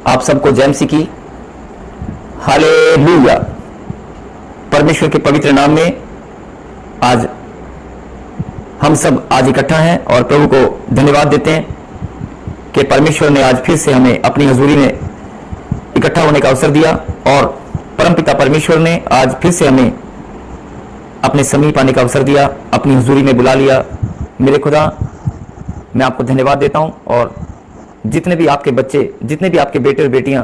आप सबको जय मसीह की। हालेलुया। परमेश्वर के पवित्र नाम में आज हम सब आज इकट्ठा हैं और प्रभु को धन्यवाद देते हैं कि परमेश्वर ने आज फिर से हमें अपनी हजूरी में इकट्ठा होने का अवसर दिया और परमपिता परमेश्वर ने आज फिर से हमें अपने समीप आने का अवसर दिया, अपनी हजूरी में बुला लिया। मेरे खुदा, मैं आपको धन्यवाद देता हूं और जितने भी आपके बच्चे, जितने भी आपके बेटे और बेटियां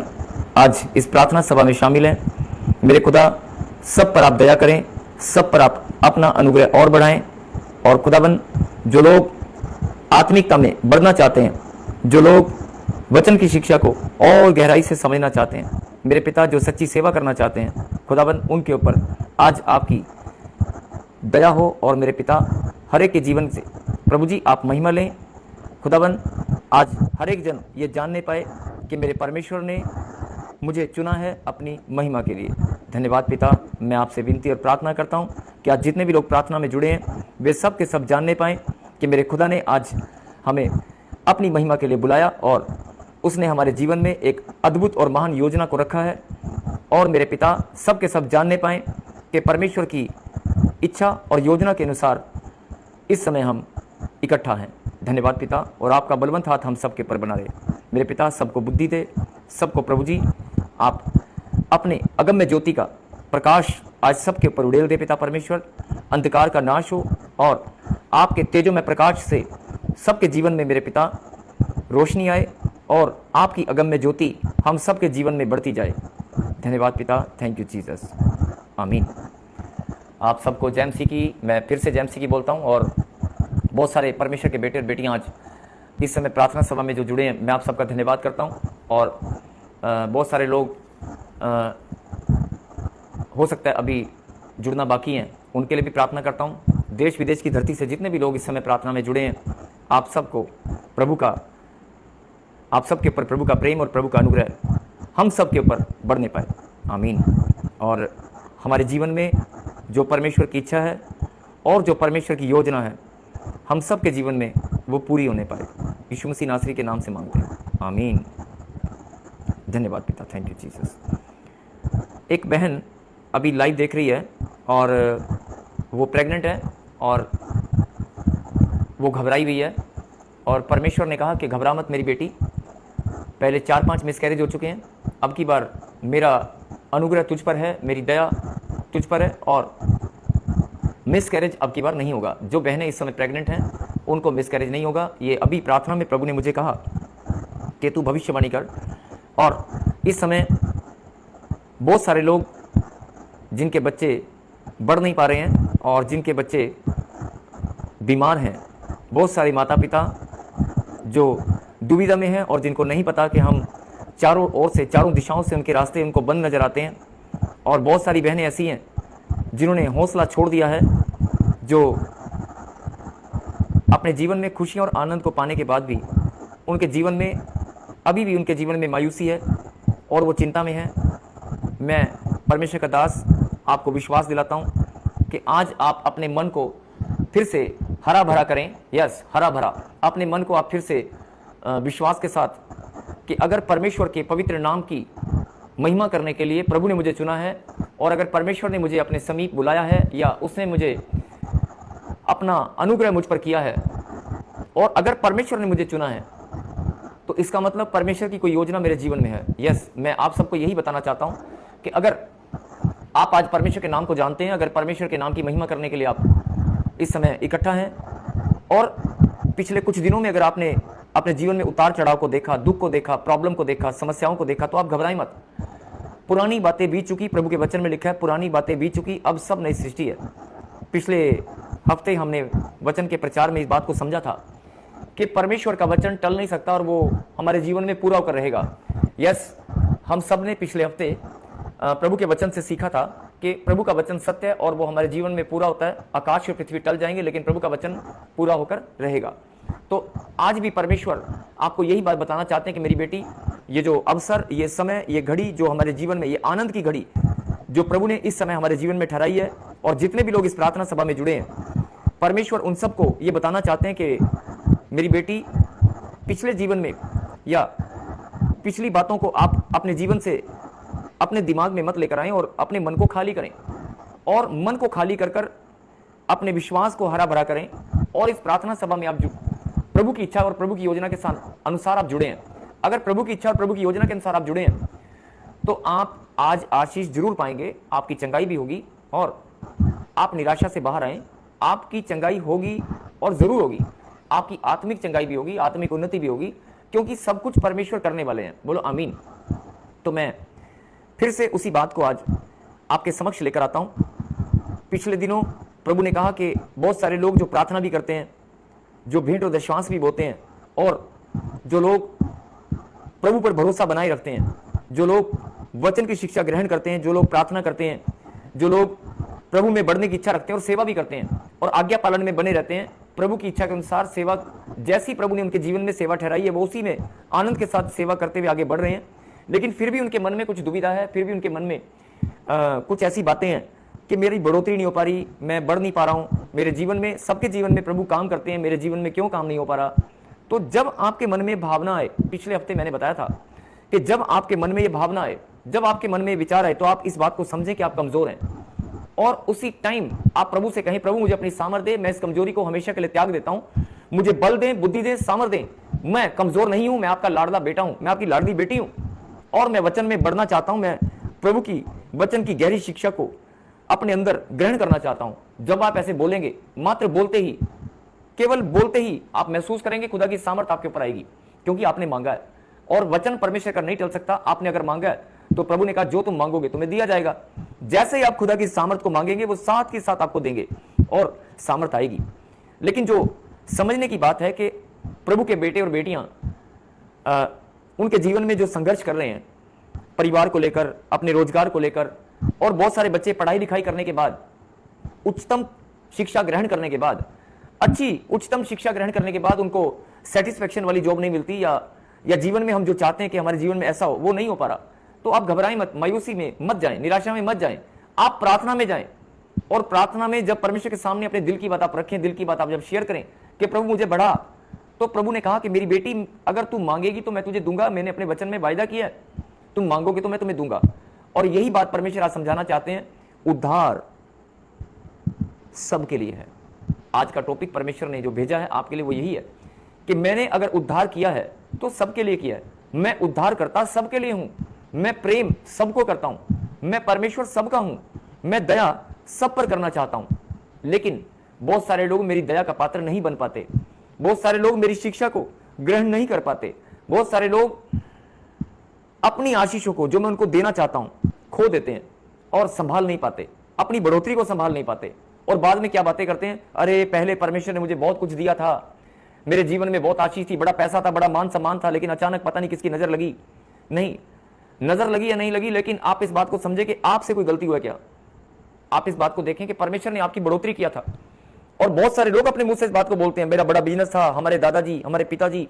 आज इस प्रार्थना सभा में शामिल हैं, मेरे खुदा सब पर आप दया करें, सब पर आप अपना अनुग्रह और बढ़ाएं। और खुदाबंद, जो लोग आत्मिकता में बढ़ना चाहते हैं, जो लोग वचन की शिक्षा को और गहराई से समझना चाहते हैं, मेरे पिता जो सच्ची सेवा करना चाहते हैं, खुदाबंद उनके ऊपर आज आपकी दया हो। और मेरे पिता हर एक के जीवन से प्रभु जी आप महिमा लें। खुदाबंद, आज हर एक जन ये जानने पाए कि मेरे परमेश्वर ने मुझे चुना है अपनी महिमा के लिए। धन्यवाद पिता। मैं आपसे विनती और प्रार्थना करता हूँ कि आज जितने भी लोग प्रार्थना में जुड़े हैं, वे सब के सब जानने पाएँ कि मेरे खुदा ने आज हमें अपनी महिमा के लिए बुलाया और उसने हमारे जीवन में एक अद्भुत और महान योजना को रखा है। और मेरे पिता सब के सब जानने पाएँ कि परमेश्वर की इच्छा और योजना के अनुसार इस समय हम इकट्ठा हैं। धन्यवाद पिता, और आपका बलवंत हाथ हम सबके पर बना रहे। मेरे पिता सबको बुद्धि दे, सबको प्रभु जी आप अपने अगम्य ज्योति का प्रकाश आज सबके ऊपर उड़ेल दे पिता परमेश्वर। अंधकार का नाश हो और आपके तेजोमय प्रकाश से सबके जीवन में मेरे पिता रोशनी आए और आपकी अगम्य ज्योति हम सबके जीवन में बढ़ती जाए। धन्यवाद पिता। Thank you Jesus. आमीन। आप सबको जय मसीह की। मैं फिर से जय मसीह की बोलता हूँ और बहुत सारे परमेश्वर के बेटे और बेटियां आज इस समय प्रार्थना सभा में जो जुड़े हैं, मैं आप सबका धन्यवाद करता हूं। और बहुत सारे लोग हो सकता है अभी जुड़ना बाकी हैं, उनके लिए भी प्रार्थना करता हूं। देश विदेश की धरती से जितने भी लोग इस समय प्रार्थना में जुड़े हैं, आप सबको प्रभु का, आप सबके ऊपर प्रभु का प्रेम और प्रभु का अनुग्रह हम सबके ऊपर बढ़ने पाए। आमीन। और हमारे जीवन में जो परमेश्वर की इच्छा है और जो परमेश्वर की योजना है, हम सब के जीवन में वो पूरी होने पाए। यीशु मसीह नासरी के नाम से मांगते हैं। आमीन। धन्यवाद पिता। Thank you Jesus. एक बहन अभी लाइव देख रही है और वो प्रेग्नेंट है और वो घबराई हुई है और परमेश्वर ने कहा कि घबरा मत मेरी बेटी, पहले 4-5 मिसकैरेज हो चुके हैं, अब की बार मेरा अनुग्रह तुझ पर है, मेरी दया तुझ पर है और मिसकैरेज अब की बार नहीं होगा। जो बहनें इस समय प्रेग्नेंट हैं उनको मिसकैरेज नहीं होगा। ये अभी प्रार्थना में प्रभु ने मुझे कहा कि तू भविष्यवाणी कर। और इस समय बहुत सारे लोग जिनके बच्चे बढ़ नहीं पा रहे हैं और जिनके बच्चे बीमार हैं, बहुत सारे माता पिता जो दुविधा में हैं और जिनको नहीं पता कि हम चारों ओर से, चारों दिशाओं से उनके रास्ते उनको बंद नजर आते हैं। और बहुत सारी बहनें ऐसी हैं जिन्होंने हौसला छोड़ दिया है, जो अपने जीवन में खुशियां और आनंद को पाने के बाद भी उनके जीवन में अभी भी उनके जीवन में मायूसी है और वो चिंता में है। मैं परमेश्वर का दास आपको विश्वास दिलाता हूं कि आज आप अपने मन को फिर से हरा भरा करें। यस, हरा भरा अपने मन को आप फिर से विश्वास के साथ कि अगर परमेश्वर के पवित्र नाम की महिमा करने के लिए प्रभु ने मुझे चुना है और अगर परमेश्वर ने मुझे अपने समीप बुलाया है या उसने मुझे अपना अनुग्रह मुझ पर किया है और अगर परमेश्वर ने मुझे चुना है, तो इसका मतलब परमेश्वर की कोई योजना मेरे जीवन में है। यस, मैं आप सबको यही बताना चाहता हूं कि अगर आप आज परमेश्वर के नाम को जानते हैं, अगर परमेश्वर के नाम की महिमा करने के लिए आप इस समय इकट्ठा हैं और पिछले कुछ दिनों में अगर आपने अपने जीवन में उतार चढ़ाव को देखा, दुख को देखा, प्रॉब्लम को देखा, समस्याओं को देखा, तो आप घबराएं मत। पुरानी बातें बीत चुकी, प्रभु के वचन में लिखा है पुरानी बातें बीत चुकी, अब सब नई सृष्टि है। पिछले हफ्ते हमने वचन के प्रचार में इस बात को समझा था कि परमेश्वर का वचन टल नहीं सकता और वो हमारे जीवन में पूरा होकर रहेगा। यस, हम सब ने पिछले हफ्ते प्रभु के वचन से सीखा था कि प्रभु का वचन सत्य है और वो हमारे जीवन में पूरा होता है। आकाश और पृथ्वी टल जाएंगे लेकिन प्रभु का वचन पूरा होकर रहेगा। तो आज भी परमेश्वर आपको यही बात बताना चाहते हैं कि मेरी बेटी, ये जो अवसर, ये समय, ये घड़ी जो हमारे जीवन में, ये आनंद की घड़ी जो प्रभु ने इस समय हमारे जीवन में ठहराई है, और जितने भी लोग इस प्रार्थना सभा में जुड़े हैं, परमेश्वर उन सबको ये बताना चाहते हैं कि मेरी बेटी, पिछले जीवन में या पिछली बातों को आप अपने जीवन से अपने दिमाग में मत लेकर आएं और अपने मन को खाली करें, और मन को खाली कर कर अपने विश्वास को हरा भरा करें। और इस प्रार्थना सभा में आप जो प्रभु की इच्छा और प्रभु की योजना के अनुसार आप जुड़े हैं, अगर प्रभु की इच्छा और प्रभु की योजना के अनुसार आप जुड़े हैं तो आप आज आशीष जरूर पाएंगे, आपकी चंगाई भी होगी और आप निराशा से बाहर आए। आपकी चंगाई होगी और जरूर होगी, आपकी आत्मिक चंगाई भी होगी, आत्मिक उन्नति भी होगी, क्योंकि सब कुछ परमेश्वर करने वाले हैं। बोलो आमीन। तो मैं फिर से उसी बात को आज आपके समक्ष लेकर आता हूं। पिछले दिनों प्रभु ने कहा कि बहुत सारे लोग जो प्रार्थना भी करते हैं, जो भेंट और दशवांश भी बोते हैं, और जो लोग प्रभु पर भरोसा बनाए रखते हैं, जो लोग वचन की शिक्षा ग्रहण करते हैं, जो लोग प्रार्थना करते हैं, जो लोग प्रभु में बढ़ने की इच्छा रखते हैं और सेवा भी करते हैं और आज्ञा पालन में बने रहते हैं, प्रभु की इच्छा के अनुसार सेवा जैसी प्रभु ने उनके जीवन में सेवा ठहराई है वो उसी में आनंद के साथ सेवा करते हुए आगे बढ़ रहे हैं। लेकिन फिर भी उनके मन में कुछ दुविधा है, फिर भी उनके मन में कुछ ऐसी बातें हैं कि मेरी बढ़ोतरी नहीं हो पा रही, मैं बढ़ नहीं पा रहा हूं, मेरे जीवन में, सबके जीवन में प्रभु काम करते हैं, मेरे जीवन में क्यों काम नहीं हो पा रहा। तो जब आपके मन में भावना आए, पिछले हफ्ते मैंने बताया था कि जब आपके मन में ये भावना आए, जब आपके मन में विचार आए, तो आप इस बात को समझें कि आप कमजोर हैं और उसी टाइम आप प्रभु से कहें, प्रभु मुझे अपनी सामर्थ्य दे, मैं इस कमजोरी को हमेशा के लिए त्याग देता हूं, मुझे बल दें, बुद्धि दें, सामर्थ्य दें, मैं कमजोर नहीं हूं, मैं आपका लाडला बेटा हूं, मैं आपकी लाडली बेटी हूं और मैं वचन में बढ़ना चाहता हूं, मैं प्रभु की वचन की गहरी शिक्षा को अपने अंदर ग्रहण करना चाहता हूं। जब आप ऐसे बोलेंगे, मात्र बोलते ही, केवल बोलते ही आप महसूस करेंगे खुदा की सामर्थ्य आपके ऊपर आएगी, क्योंकि आपने मांगा है और वचन परमेश्वर का नहीं टल सकता। आपने अगर मांगा है तो प्रभु ने कहा जो तुम मांगोगे तुम्हें दिया जाएगा। जैसे ही आप खुदा की सामर्थ्य को मांगेंगे वो साथ के साथ आपको देंगे और सामर्थ्य आएगी। लेकिन जो समझने की बात है कि प्रभु के बेटे और बेटियां उनके जीवन में जो संघर्ष कर रहे हैं, परिवार को लेकर, अपने रोजगार को लेकर, और बहुत सारे बच्चे पढ़ाई लिखाई करने के बाद, उच्चतम शिक्षा ग्रहण करने के बाद, अच्छी उच्चतम शिक्षा ग्रहण करने के बाद उनको सेटिस्फेक्शन वाली जॉब नहीं मिलती, या जीवन में हम जो चाहते हैं कि हमारे जीवन में ऐसा हो वो नहीं हो पा रहा, तो आप घबराएं मत, मायूसी में मत जाएं, निराशा में मत जाएं, आप प्रार्थना में जाएं। और प्रार्थना में जब परमेश्वर के सामने अपने दिल की बात आप रखें, दिल की बात आप जब शेयर करें कि प्रभु मुझे बढ़ा, तो प्रभु ने कहा कि मेरी बेटी अगर तू मांगेगी तो मैं तुझे दूंगा, मैंने अपने वचन में वायदा किया है, तुम मांगोगे तो मैं तुम्हें दूंगा। और यही बात परमेश्वर आज समझाना चाहते हैं, उद्धार सबके लिए है। आज का टॉपिक परमेश्वर ने जो भेजा है आपके लिए वो यही है कि मैंने अगर उद्धार किया है तो सबके लिए किया है। मैं उद्धार करता सबके लिए हूं, मैं प्रेम सबको करता हूं, मैं परमेश्वर सबका हूं, मैं दया सब पर करना चाहता हूं। लेकिन बहुत सारे लोग मेरी दया का पात्र नहीं बन पाते, बहुत सारे लोग मेरी शिक्षा को ग्रहण नहीं कर पाते, बहुत सारे लोग अपनी आशीषों को जो मैं उनको देना चाहता हूं खो देते हैं और संभाल नहीं पाते, अपनी बढ़ोतरी को संभाल नहीं पाते। और बाद में क्या बातें करते हैं, अरे पहले परमेश्वर ने मुझे बहुत कुछ दिया था, मेरे जीवन में बहुत आशीष थी, बड़ा पैसा था, बड़ा मान सम्मान था, लेकिन अचानक पता नहीं किसकी नजर लगी। नहीं, नजर लगी या नहीं लगी, लेकिन आप इस बात को समझे कि आपसे कोई गलती हुआ क्या। आप इस बात को देखें कि परमेश्वर ने आपकी बढ़ोतरी किया था। और बहुत सारे लोग अपने मुंह से इस बात को बोलते हैं, मेरा बड़ा बिजनेस था, हमारे दादाजी, हमारे पिताजी,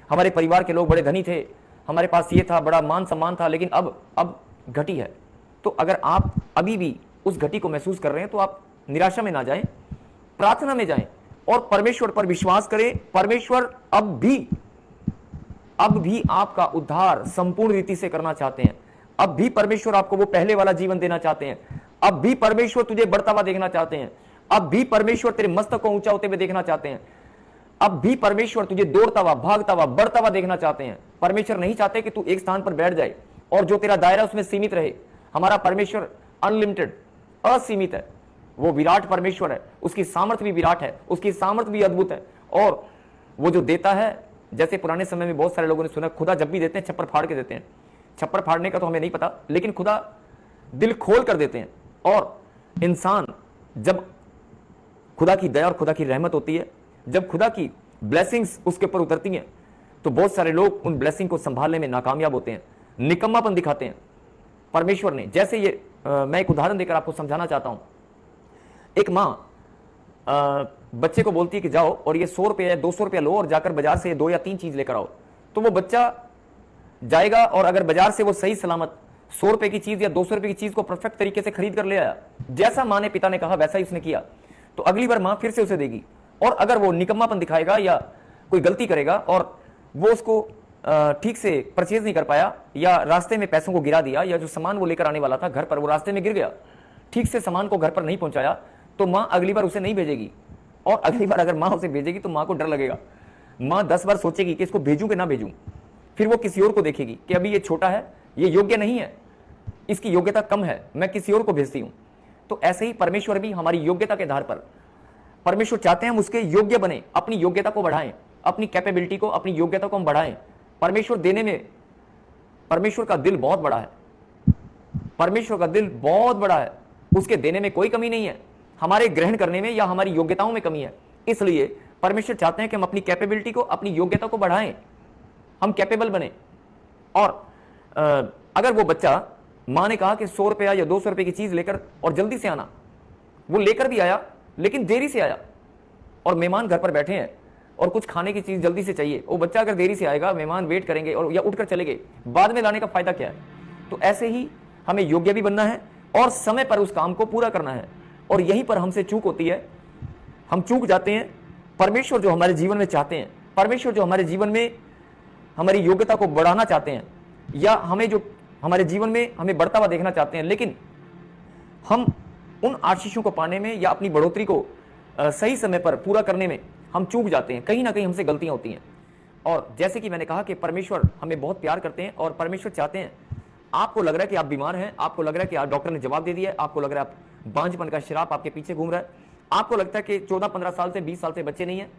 हमारे परिवार के लोग बड़े धनी थे, हमारे पास ये था, बड़ा मान सम्मान था, लेकिन अब घटी है। तो अगर आप अभी भी उस घटी को महसूस कर रहे हैं तो आप निराशा में ना जाएं, प्रार्थना में जाएं और परमेश्वर पर विश्वास करें। परमेश्वर अब भी आपका उद्धार संपूर्ण रीति से करना चाहते हैं। अब भी परमेश्वर आपको वो पहले वाला जीवन देना चाहते हैं। अब भी परमेश्वर तुझे बढ़ता हुआ देखना चाहते हैं। अब भी परमेश्वर तेरे मस्तक को ऊंचा होते हुए देखना चाहते हैं। अब भी परमेश्वर तुझे दौड़ता हुआ, भागता हुआ, बढ़ता हुआ देखना चाहते हैं। परमेश्वर नहीं चाहते कि तू एक स्थान पर बैठ जाए और जो तेरा दायरा उसमें सीमित रहे। हमारा परमेश्वर अनलिमिटेड, असीमित है, वो विराट परमेश्वर है, उसकी सामर्थ्य भी विराट है, उसकी सामर्थ्य भी अद्भुत है। और वो जो देता है, जैसे पुराने समय में बहुत सारे लोगों ने सुना, खुदा जब भी देते हैं छप्पर फाड़ के देते हैं। छप्पर फाड़ने का तो हमें नहीं पता, लेकिन खुदा दिल खोल कर देते हैं। और इंसान जब खुदा की दया और खुदा की रहमत होती है, जब खुदा की ब्लेसिंग्स उसके ऊपर उतरती हैं, तो बहुत सारे लोग उन ब्लेसिंग को संभालने में नाकामयाब होते हैं, निकम्मापन दिखाते हैं। परमेश्वर ने, जैसे ये मैं एक उदाहरण देकर आपको समझाना चाहता हूं। एक माँ बच्चे को बोलती है कि जाओ और ये 100 रुपये या 200 रुपया लो और जाकर बाजार से 2 या 3 चीज लेकर आओ। तो वो बच्चा जाएगा और अगर बाजार से वो सही सलामत 100 रुपए की चीज या 200 रुपए की चीज को परफेक्ट तरीके से खरीद कर ले आया, जैसा माँ ने, पिता ने कहा वैसा ही उसने किया, तो अगली बार माँ फिर से उसे देगी। और अगर वो निकम्मापन दिखाएगा या कोई गलती करेगा और वो उसको ठीक से परचेज नहीं कर पाया, या रास्ते में पैसों को गिरा दिया, या जो सामान वो लेकर आने वाला था घर पर वो रास्ते में गिर गया, ठीक से सामान को घर पर नहीं पहुंचाया, तो माँ अगली बार उसे नहीं भेजेगी। और अगली बार अगर माँ उसे भेजेगी तो माँ को डर लगेगा, माँ 10 बार सोचेगी कि इसको भेजूं कि ना भेजूं। फिर वो किसी और को देखेगी कि अभी ये छोटा है, ये योग्य नहीं है, इसकी योग्यता कम है, मैं किसी और को भेजती हूं। तो ऐसे ही परमेश्वर भी हमारी योग्यता के आधार पर, परमेश्वर चाहते हैं हम उसके योग्य बने, अपनी योग्यता को बढ़ाएं, अपनी कैपेबिलिटी को, अपनी योग्यता को हम बढ़ाएं। परमेश्वर देने में, परमेश्वर का दिल बहुत बड़ा है, परमेश्वर का दिल बहुत बड़ा है, उसके देने में कोई कमी नहीं है, हमारे ग्रहण करने में या हमारी योग्यताओं में कमी है। इसलिए परमेश्वर चाहते हैं कि हम अपनी कैपेबिलिटी को, अपनी योग्यता को बढ़ाएं, हम कैपेबल बने। और अगर वो बच्चा, मां ने कहा कि 100 रुपया या 200 रुपए की चीज लेकर और जल्दी से आना, वो लेकर भी आया लेकिन देरी से आया, और मेहमान घर पर बैठे हैं और कुछ खाने की चीज जल्दी से चाहिए, वो बच्चा अगर देरी से आएगा, मेहमान वेट करेंगे और या उठकर चले गए, बाद में लाने का फायदा क्या है। तो ऐसे ही हमें योग्य भी बनना है और समय पर उस काम को पूरा करना है। और यहीं पर हमसे चूक होती है, हम चूक जाते हैं। परमेश्वर जो हमारे जीवन में चाहते हैं, परमेश्वर जो हमारे जीवन में हमारी योग्यता को बढ़ाना चाहते हैं, या हमें जो हमारे जीवन में हमें बढ़ता हुआ देखना चाहते हैं, लेकिन हम उन आशीषों को पाने में या अपनी बढ़ोतरी को सही समय पर पूरा करने में हम चूक जाते हैं, कहीं ना कहीं हमसे गलतियां होती हैं। और जैसे कि मैंने कहा कि परमेश्वर हमें बहुत प्यार करते हैं और परमेश्वर चाहते हैं, आपको लग रहा है कि आप बीमार हैं, आपको लग रहा है कि डॉक्टर ने जवाब दे दिया है, आपको लग रहा है आप बांझपन का शराब आपके पीछे घूम रहा है, आपको लगता है कि 14-15 साल से 20 साल से बच्चे नहीं है,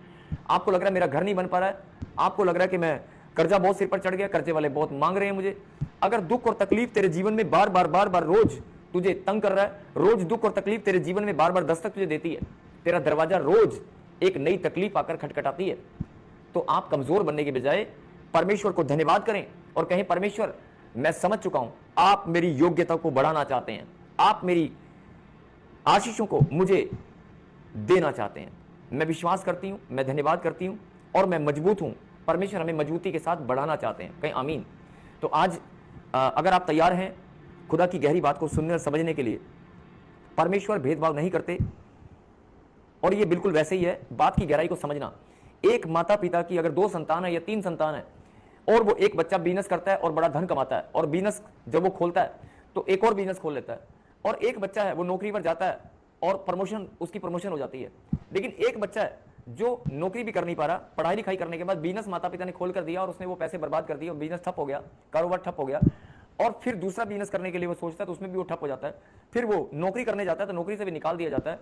आपको लग रहा है मेरा घर नहीं बन पा रहा है, आपको लग रहा है कि मैं कर्जा बहुत सिर पर चढ़ गया, कर्जे वाले बहुत मांग रहे हैं मुझे। अगर दुख और तकलीफ तेरे जीवन में बार बार रोज तुझे तंग कर रहा है, रोज दुख और तकलीफ तेरे जीवन में बार बार दस्तक तुझे देती है, तेरा दरवाजा रोज एक नई तकलीफ आकर खटखटाती है, तो आप कमजोर बनने के बजाय परमेश्वर को धन्यवाद करें और कहें, परमेश्वर मैं समझ चुका हूं, आप मेरी योग्यता को बढ़ाना चाहते हैं, आप मेरी आशीषों को मुझे देना चाहते हैं। मैं विश्वास करती हूं, मैं धन्यवाद करती हूं और मैं मजबूत हूं। परमेश्वर हमें मजबूती के साथ बढ़ाना चाहते हैं, कहीं आमीन। तो आज अगर आप तैयार हैं खुदा की गहरी बात को सुनने और समझने के लिए, परमेश्वर भेदभाव नहीं करते, और ये बिल्कुल वैसे ही है, बात की गहराई को समझना। एक माता पिता की अगर 2 संतान है या 3 संतान है, और वो एक बच्चा बिजनेस करता है और बड़ा धन कमाता है, और बिजनेस जब वो खोलता है तो एक और बिजनेस खोल लेता है, और एक बच्चा है वो नौकरी पर जाता है और प्रमोशन, उसकी प्रमोशन हो जाती है, लेकिन एक बच्चा है जो नौकरी भी कर नहीं पा रहा, पढ़ाई लिखाई करने के बाद बिजनेस माता पिता ने खोल कर दिया और उसने वो पैसे बर्बाद कर दिए और बिजनेस ठप हो गया, कारोबार ठप हो गया, और फिर दूसरा बिजनेस करने के लिए वो सोचता है तो उसमें भी वो ठप हो जाता है, फिर वो नौकरी करने जाता है तो नौकरी से भी निकाल दिया जाता है,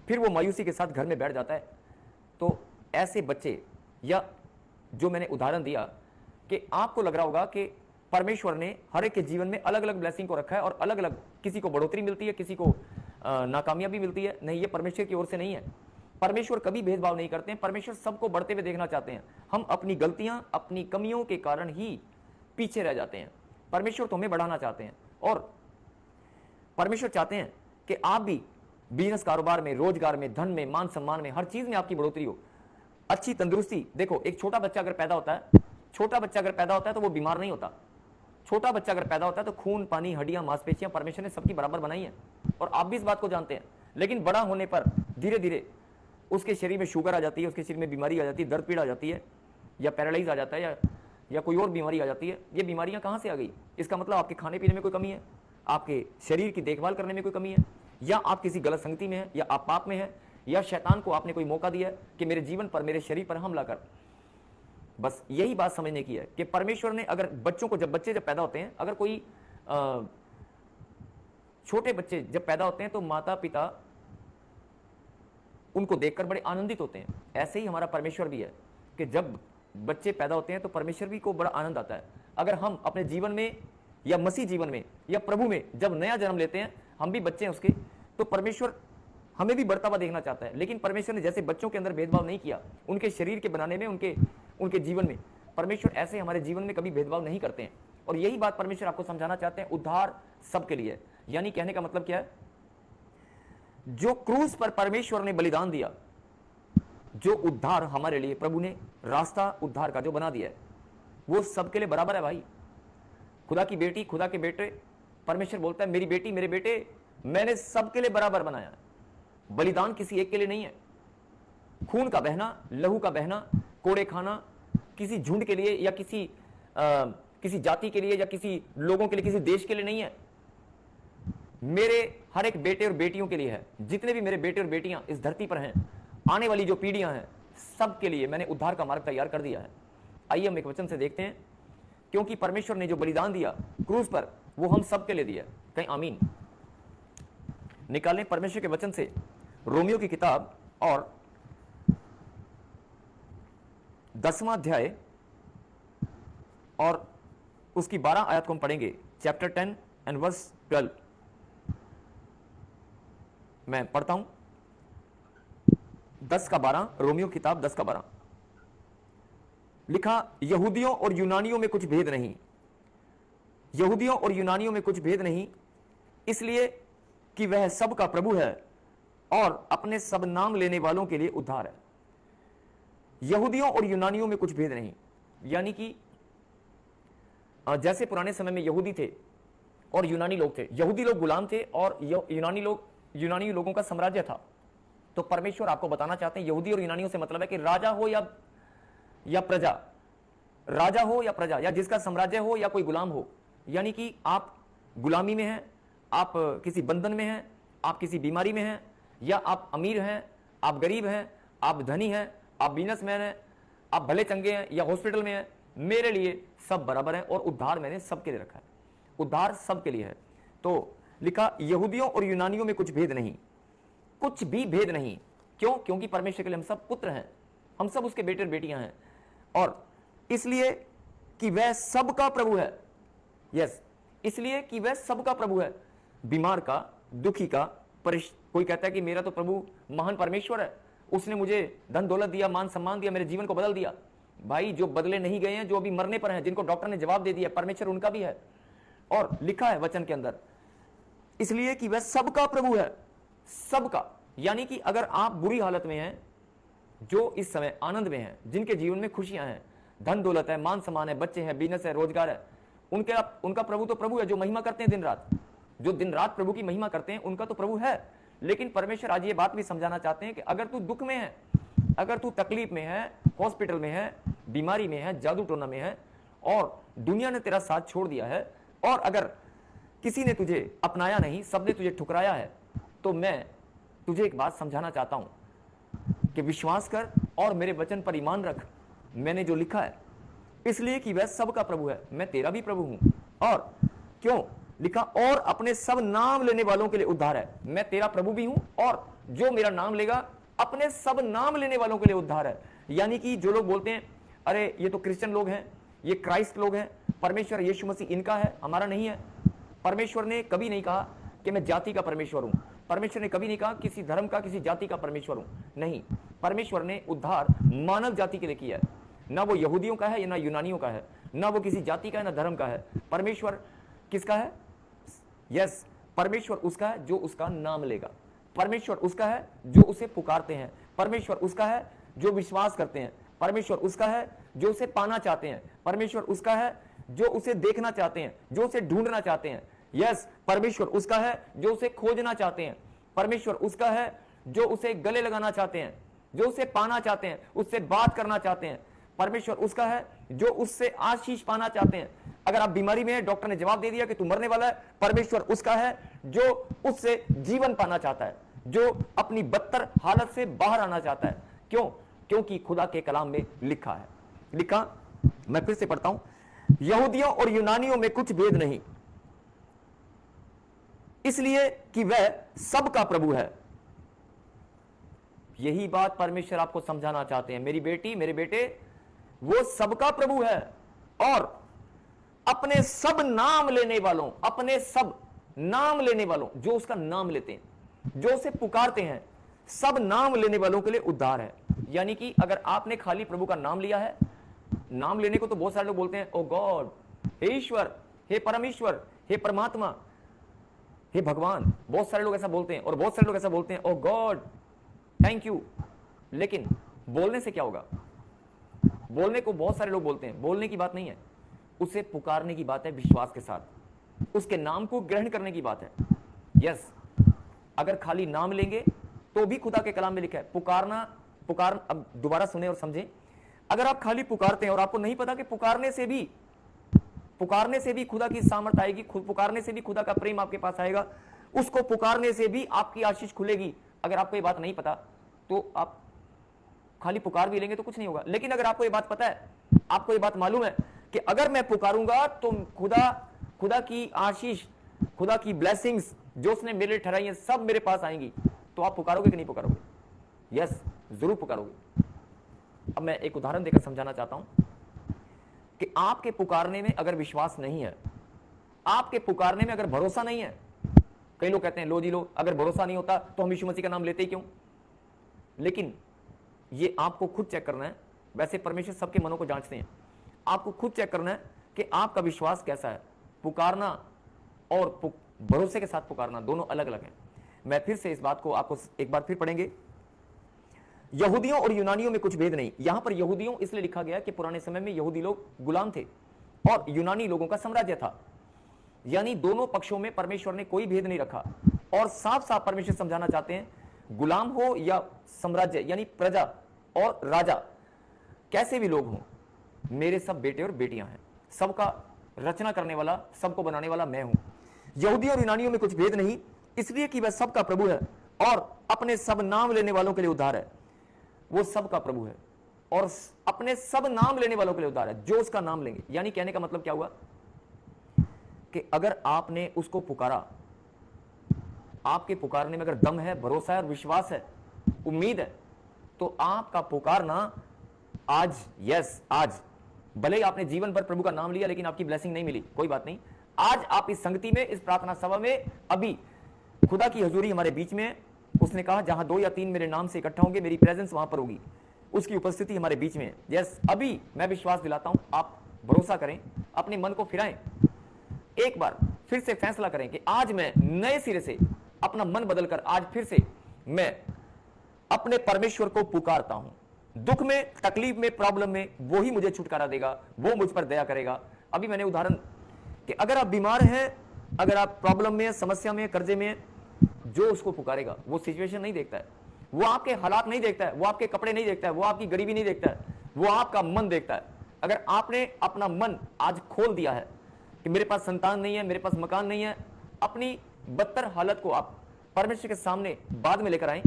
फिर वो मायूसी के साथ घर में बैठ जाता है। तो ऐसे बच्चे, या जो मैंने उदाहरण दिया कि आपको लग रहा होगा कि परमेश्वर ने हर एक के जीवन में अलग अलग ब्लेसिंग को रखा है और अलग अलग, किसी को बढ़ोतरी मिलती है, किसी को नाकामयाबी मिलती है, नहीं, ये परमेश्वर की ओर से नहीं है। परमेश्वर कभी भेदभाव नहीं करते हैं, परमेश्वर सबको बढ़ते हुए देखना चाहते हैं। हम अपनी गलतियां, अपनी कमियों के कारण ही पीछे रह जाते हैं। परमेश्वर तो हमें बढ़ाना चाहते हैं, और परमेश्वर चाहते हैं कि आप भी बिजनेस, कारोबार में, रोजगार में, धन में, मान सम्मान में, हर चीज में आपकी बढ़ोतरी हो, अच्छी तंदुरुस्ती। देखो, एक छोटा बच्चा अगर पैदा होता है, छोटा बच्चा अगर पैदा होता है तो वो बीमार नहीं होता। छोटा बच्चा अगर पैदा होता है तो खून, पानी, हड्डियां, मांसपेशियां परमेश्वर ने सबकी बराबर बनाई है, और आप भी इस बात को जानते हैं। लेकिन बड़ा होने पर धीरे धीरे उसके शरीर में शुगर आ जाती है, उसके शरीर में बीमारी आ जाती है, दर्द पीड़ा आ जाती है, या पैरालाइज आ जाता है, या कोई और बीमारी आ जाती है। ये बीमारियां कहां से आ गई? इसका मतलब आपके खाने पीने में कोई कमी है, आपके शरीर की देखभाल करने में कोई कमी है, या आप किसी गलत संगति में है, या आप पाप में है, या शैतान को आपने कोई मौका दिया है कि मेरे जीवन पर, मेरे शरीर पर हमला कर। बस यही बात समझने की है कि परमेश्वर ने अगर बच्चों को, जब पैदा होते हैं, अगर कोई छोटे बच्चे जब पैदा होते हैं तो माता पिता उनको देखकर बड़े आनंदित होते हैं। ऐसे ही हमारा परमेश्वर भी है कि जब बच्चे पैदा होते हैं तो परमेश्वर भी को बड़ा आनंद आता है। अगर हम अपने जीवन में, या मसीह जीवन में, या प्रभु में जब नया जन्म लेते हैं, हम भी बच्चे हैं उसके, तो परमेश्वर हमें भी बढ़ता हुआ देखना चाहता है। लेकिन परमेश्वर ने जैसे बच्चों के अंदर भेदभाव नहीं किया, उनके शरीर के बनाने में, उनके जीवन में, परमेश्वर ऐसे हमारे जीवन में कभी भेदभाव नहीं करते हैं। और यही बात परमेश्वर आपको समझाना चाहते हैं। उद्धार सबके लिए है, यानी कहने का मतलब क्या है, जो क्रूस पर परमेश्वर ने बलिदान दिया, जो उद्धार हमारे लिए प्रभु ने रास्ता उद्धार का जो बना दिया है, वो सबके लिए बराबर है भाई। खुदा की बेटी, खुदा के बेटे, परमेश्वर बोलता है मेरी बेटी, मेरे बेटे, मैंने सबके लिए बराबर बनाया है। बलिदान किसी एक के लिए नहीं है। खून का बहना, लहू का बहना, कोड़े खाना किसी झुंड के लिए या किसी किसी जाति के लिए या किसी लोगों के लिए, किसी देश के लिए नहीं है, मेरे हर एक बेटे और बेटियों के लिए है। जितने भी मेरे बेटे और बेटियां इस धरती पर हैं, आने वाली जो पीढ़ियां हैं, सबके लिए मैंने उद्धार का मार्ग तैयार कर दिया है। आइए हम एक वचन से देखते हैं, क्योंकि परमेश्वर ने जो बलिदान दिया क्रूस पर, वो हम सबके लिए दिया। कहीं आमीन निकालें परमेश्वर के वचन से, रोमियो की किताब और 10वां अध्याय और उसकी 12 आयत को हम पढ़ेंगे। चैप्टर 10 एंड वर्स 12 मैं पढ़ता हूं। 10 का 12, रोमियो की किताब 10 का 12 लिखा, यहूदियों और यूनानियों में कुछ भेद नहीं, यहूदियों और यूनानियों में कुछ भेद नहीं, इसलिए कि वह सब का प्रभु है और अपने सब नाम लेने वालों के लिए उद्धार है। यहूदियों और यूनानियों में कुछ भेद नहीं, यानी कि जैसे पुराने समय में यहूदी थे और यूनानी लोग थे। यहूदी लोग गुलाम थे और यूनानी लोगों का साम्राज्य था। तो परमेश्वर आपको बताना चाहते हैं, यहूदी और यूनानियों से मतलब है कि राजा हो या प्रजा, राजा हो या प्रजा, या जिसका साम्राज्य हो या कोई गुलाम हो। यानी कि आप गुलामी में हैं, आप किसी बंधन में हैं, आप किसी बीमारी में हैं, या आप अमीर हैं, आप गरीब हैं, आप धनी हैं, आप बिजनेसमैन हैं, आप भले चंगे हैं या हॉस्पिटल में हैं, मेरे लिए सब बराबर है और उद्धार मैंने सबके लिए रखा है। उद्धार सबके लिए है। तो लिखा, यहूदियों और यूनानियों में कुछ भेद नहीं, कुछ भी भेद नहीं। क्यों? क्योंकि परमेश्वर के लिए हम सब पुत्र हैं, हम सब उसके बेटे और बेटियां हैं, और इसलिए कि वह सबका प्रभु है। यस, इसलिए कि वह सबका प्रभु है, बीमार का, दुखी का, कोई कहता है कि मेरा तो प्रभु महान परमेश्वर है, उसने मुझे धन दौलत दिया, मान सम्मान दिया, मेरे जीवन को बदल दिया। भाई, जो बदले नहीं गए हैं, जो अभी मरने पर हैं, जिनको डॉक्टर ने जवाब दे दिया, परमेश्वर उनका भी है। और लिखा है वचन के अंदर, इसलिए कि वह सबका प्रभु है, सबका। यानी कि अगर आप बुरी हालत में हैं, जो इस समय आनंद में हैं, जिनके जीवन में खुशियां हैं, धन दौलत है, मान सम्मान है, बच्चे हैं, बिजनेस है, रोजगार है, उनका प्रभु तो प्रभु है, जो महिमा करते हैं दिन रात, जो दिन रात प्रभु की महिमा करते हैं, उनका तो प्रभु है। लेकिन परमेश्वर आज ये बात भी समझाना चाहते हैं कि अगर तू दुख में है, अगर तू तकलीफ में है, हॉस्पिटल में है, बीमारी में है, जादू टोना में है, और दुनिया ने तेरा साथ छोड़ दिया है, और अगर किसी ने तुझे अपनाया नहीं, सबने तुझे ठुकराया है, तो मैं तुझे एक बात समझाना चाहता हूं कि विश्वास कर और मेरे वचन पर ईमान रख। मैंने जो लिखा है, इसलिए कि वह सबका प्रभु है, मैं तेरा भी प्रभु हूं। और क्यों लिखा? और अपने सब नाम लेने वालों के लिए उद्धार है। मैं तेरा प्रभु भी हूं, और जो मेरा नाम लेगा, अपने सब नाम लेने वालों के लिए उद्धार है। यानी कि जो लोग बोलते हैं, अरे ये तो क्रिश्चियन लोग हैं, ये क्राइस्ट लोग हैं, परमेश्वर यीशु मसीह इनका है, हमारा नहीं है। परमेश्वर ने कभी नहीं कहा कि मैं जाति का परमेश्वर हूं। परमेश्वर ने कभी नहीं कहा किसी धर्म का, किसी जाति का परमेश्वर हूं। नहीं, परमेश्वर ने उद्धार मानव जाति के लिए किया है। ना वो यहूदियों का है, ना यूनानियों का है, ना वो किसी जाति का है, ना धर्म का है। परमेश्वर किसका है? यस, परमेश्वर उसका है जो उसका नाम लेगा। परमेश्वर उसका है जो उसे पुकारते हैं। परमेश्वर उसका है जो विश्वास करते हैं। परमेश्वर उसका है जो उसे पाना चाहते हैं। परमेश्वर उसका है जो उसे देखना चाहते हैं, जो उसे ढूंढना चाहते हैं। यस, परमेश्वर उसका है जो उसे खोजना चाहते हैं। परमेश्वर उसका है जो उसे गले लगाना चाहते हैं, जो उसे पाना चाहते हैं, उससे बात करना चाहते हैं। परमेश्वर उसका है जो उससे आशीष पाना चाहते हैं। अगर आप बीमारी में हैं, डॉक्टर ने जवाब दे दिया कि तू मरने वाला है, परमेश्वर उसका है जो उससे जीवन पाना चाहता है, जो अपनी बदतर हालत से बाहर आना चाहता है। क्यों? क्योंकि खुदा के कलाम में लिखा है। लिखा, मैं फिर से पढ़ता हूं, यहूदियों और यूनानियों में कुछ भेद नहीं, इसलिए कि वह सबका प्रभु है। यही बात परमेश्वर आपको समझाना चाहते हैं। मेरी बेटी, मेरे बेटे, वो सबका प्रभु है, और अपने सब नाम लेने वालों, अपने सब नाम लेने वालों, जो उसका नाम लेते हैं, जो उसे पुकारते हैं, सब नाम लेने वालों के लिए उद्धार है। यानी कि अगर आपने खाली प्रभु का नाम लिया है, नाम लेने को तो बहुत सारे लोग बोलते हैं, ओ गॉड, हे ईश्वर, हे परमेश्वर, हे परमात्मा, हे भगवान। बहुत सारे लोग ऐसा बोलते हैं, और बहुत सारे लोग ऐसा बोलते हैं, ओ गॉड, थैंक यू। लेकिन बोलने से क्या होगा? बोलने को बहुत सारे लोग बोलते हैं, बोलने की बात नहीं है, उसे पुकारने की बात है, विश्वास के साथ उसके नाम को ग्रहण करने की बात है। यस, अगर खाली नाम लेंगे तो भी खुदा के कलाम में लिखा है पुकारना। अब दोबारा सुने और समझें, अगर आप खाली पुकारते हैं और आपको नहीं पता कि पुकारने से भी पुकारने से भी खुदा की सामर्थ आएगी, खुद पुकारने से भी खुदा का प्रेम आपके पास आएगा, उसको पुकारने से भी आपकी आशीष खुलेगी। अगर आपको ये बात नहीं पता तो आप खाली पुकार भी लेंगे तो कुछ नहीं होगा, लेकिन अगर आपको ये बात पता है, आपको ये बात मालूम है कि अगर मैं पुकारूंगा तो खुदा की आशीष, खुदा की ब्लेसिंग्स जो उसने मेरे लिए ठहराई है सब मेरे पास आएंगी, तो आप पुकारोगे कि नहीं पुकारोगे? यस, जरूर पुकारोगे। अब मैं एक उदाहरण देकर समझाना चाहता हूं कि आपके पुकारने में अगर विश्वास नहीं है, आपके पुकारने में अगर भरोसा नहीं है, कई लोग कहते हैं लो जी लो, अगर भरोसा नहीं होता तो हम यीशु मसीह का नाम लेते ही क्यों? लेकिन ये आपको खुद चेक करना है। वैसे परमेश्वर सबके मनों को जांचते हैं, आपको खुद चेक करना है कि आपका विश्वास कैसा है। पुकारना और भरोसे के साथ पुकारना दोनों अलग अलग हैं। मैं फिर से इस बात को आपको एक बार फिर पढ़ेंगे। यहूदियों और यूनानियों में कुछ भेद नहीं। यहां पर यहूदियों इसलिए लिखा गया कि पुराने समय में यहूदी लोग गुलाम थे और यूनानी लोगों का साम्राज्य था, यानी दोनों पक्षों में परमेश्वर ने कोई भेद नहीं रखा। और साफ साफ परमेश्वर समझाना चाहते हैं, गुलाम हो या साम्राज्य यानी प्रजा और राजा, कैसे भी लोग हों, मेरे सब बेटे और बेटियां हैं, सबका रचना करने वाला, सबको बनाने वाला मैं हूं। यहूदी और यूनानियों में कुछ भेद नहीं, इसलिए कि वह सबका प्रभु है और अपने सब नाम लेने वालों के लिए उद्धार है। वो सबका प्रभु है और अपने सब नाम लेने वालों के लिए उद्धार है, जो उसका नाम लेंगे। यानी कहने का मतलब क्या हुआ कि अगर आपने उसको पुकारा, आपके पुकारने में अगर दम है, भरोसा है और विश्वास है, उम्मीद है, तो आपका पुकारना आज, यस आज, भले ही आपने जीवन भर प्रभु का नाम लिया लेकिन आपकी ब्लेसिंग नहीं मिली, कोई बात नहीं। आज आप इस संगति में, इस प्रार्थना सभा में, अभी खुदा की हजूरी हमारे बीच में है। उसने कहा जहां 2 या 3 मेरे नाम से इकट्ठा होंगे, मेरी प्रेजेंस वहां पर होगी, उसकी उपस्थिति हमारे बीच में है। यस, अभी मैं विश्वास दिलाता हूं, आप भरोसा करें, अपने मन को फिराएं, एक बार फिर से फैसला करें कि आज मैं नए सिरे से अपना मन बदलकर आज फिर से मैं अपने परमेश्वर को पुकारता हूं। दुख में, तकलीफ में, प्रॉब्लम में वो ही मुझे छुटकारा देगा, वो मुझ पर दया करेगा। अभी मैंने उदाहरण कि अगर आप बीमार हैं, अगर आप प्रॉब्लम में, समस्या में, कर्जे में, जो उसको पुकारेगा वो सिचुएशन नहीं देखता है, वो आपके हालात नहीं देखता है, वो आपके कपड़े नहीं देखता है, वो आपकी गरीबी नहीं देखता है, वो आपका मन देखता है। अगर आपने अपना मन आज खोल दिया है कि मेरे पास संतान नहीं है, मेरे पास मकान नहीं है, अपनी बदतर हालत को आप परमेश्वर के सामने बाद में लेकर आए,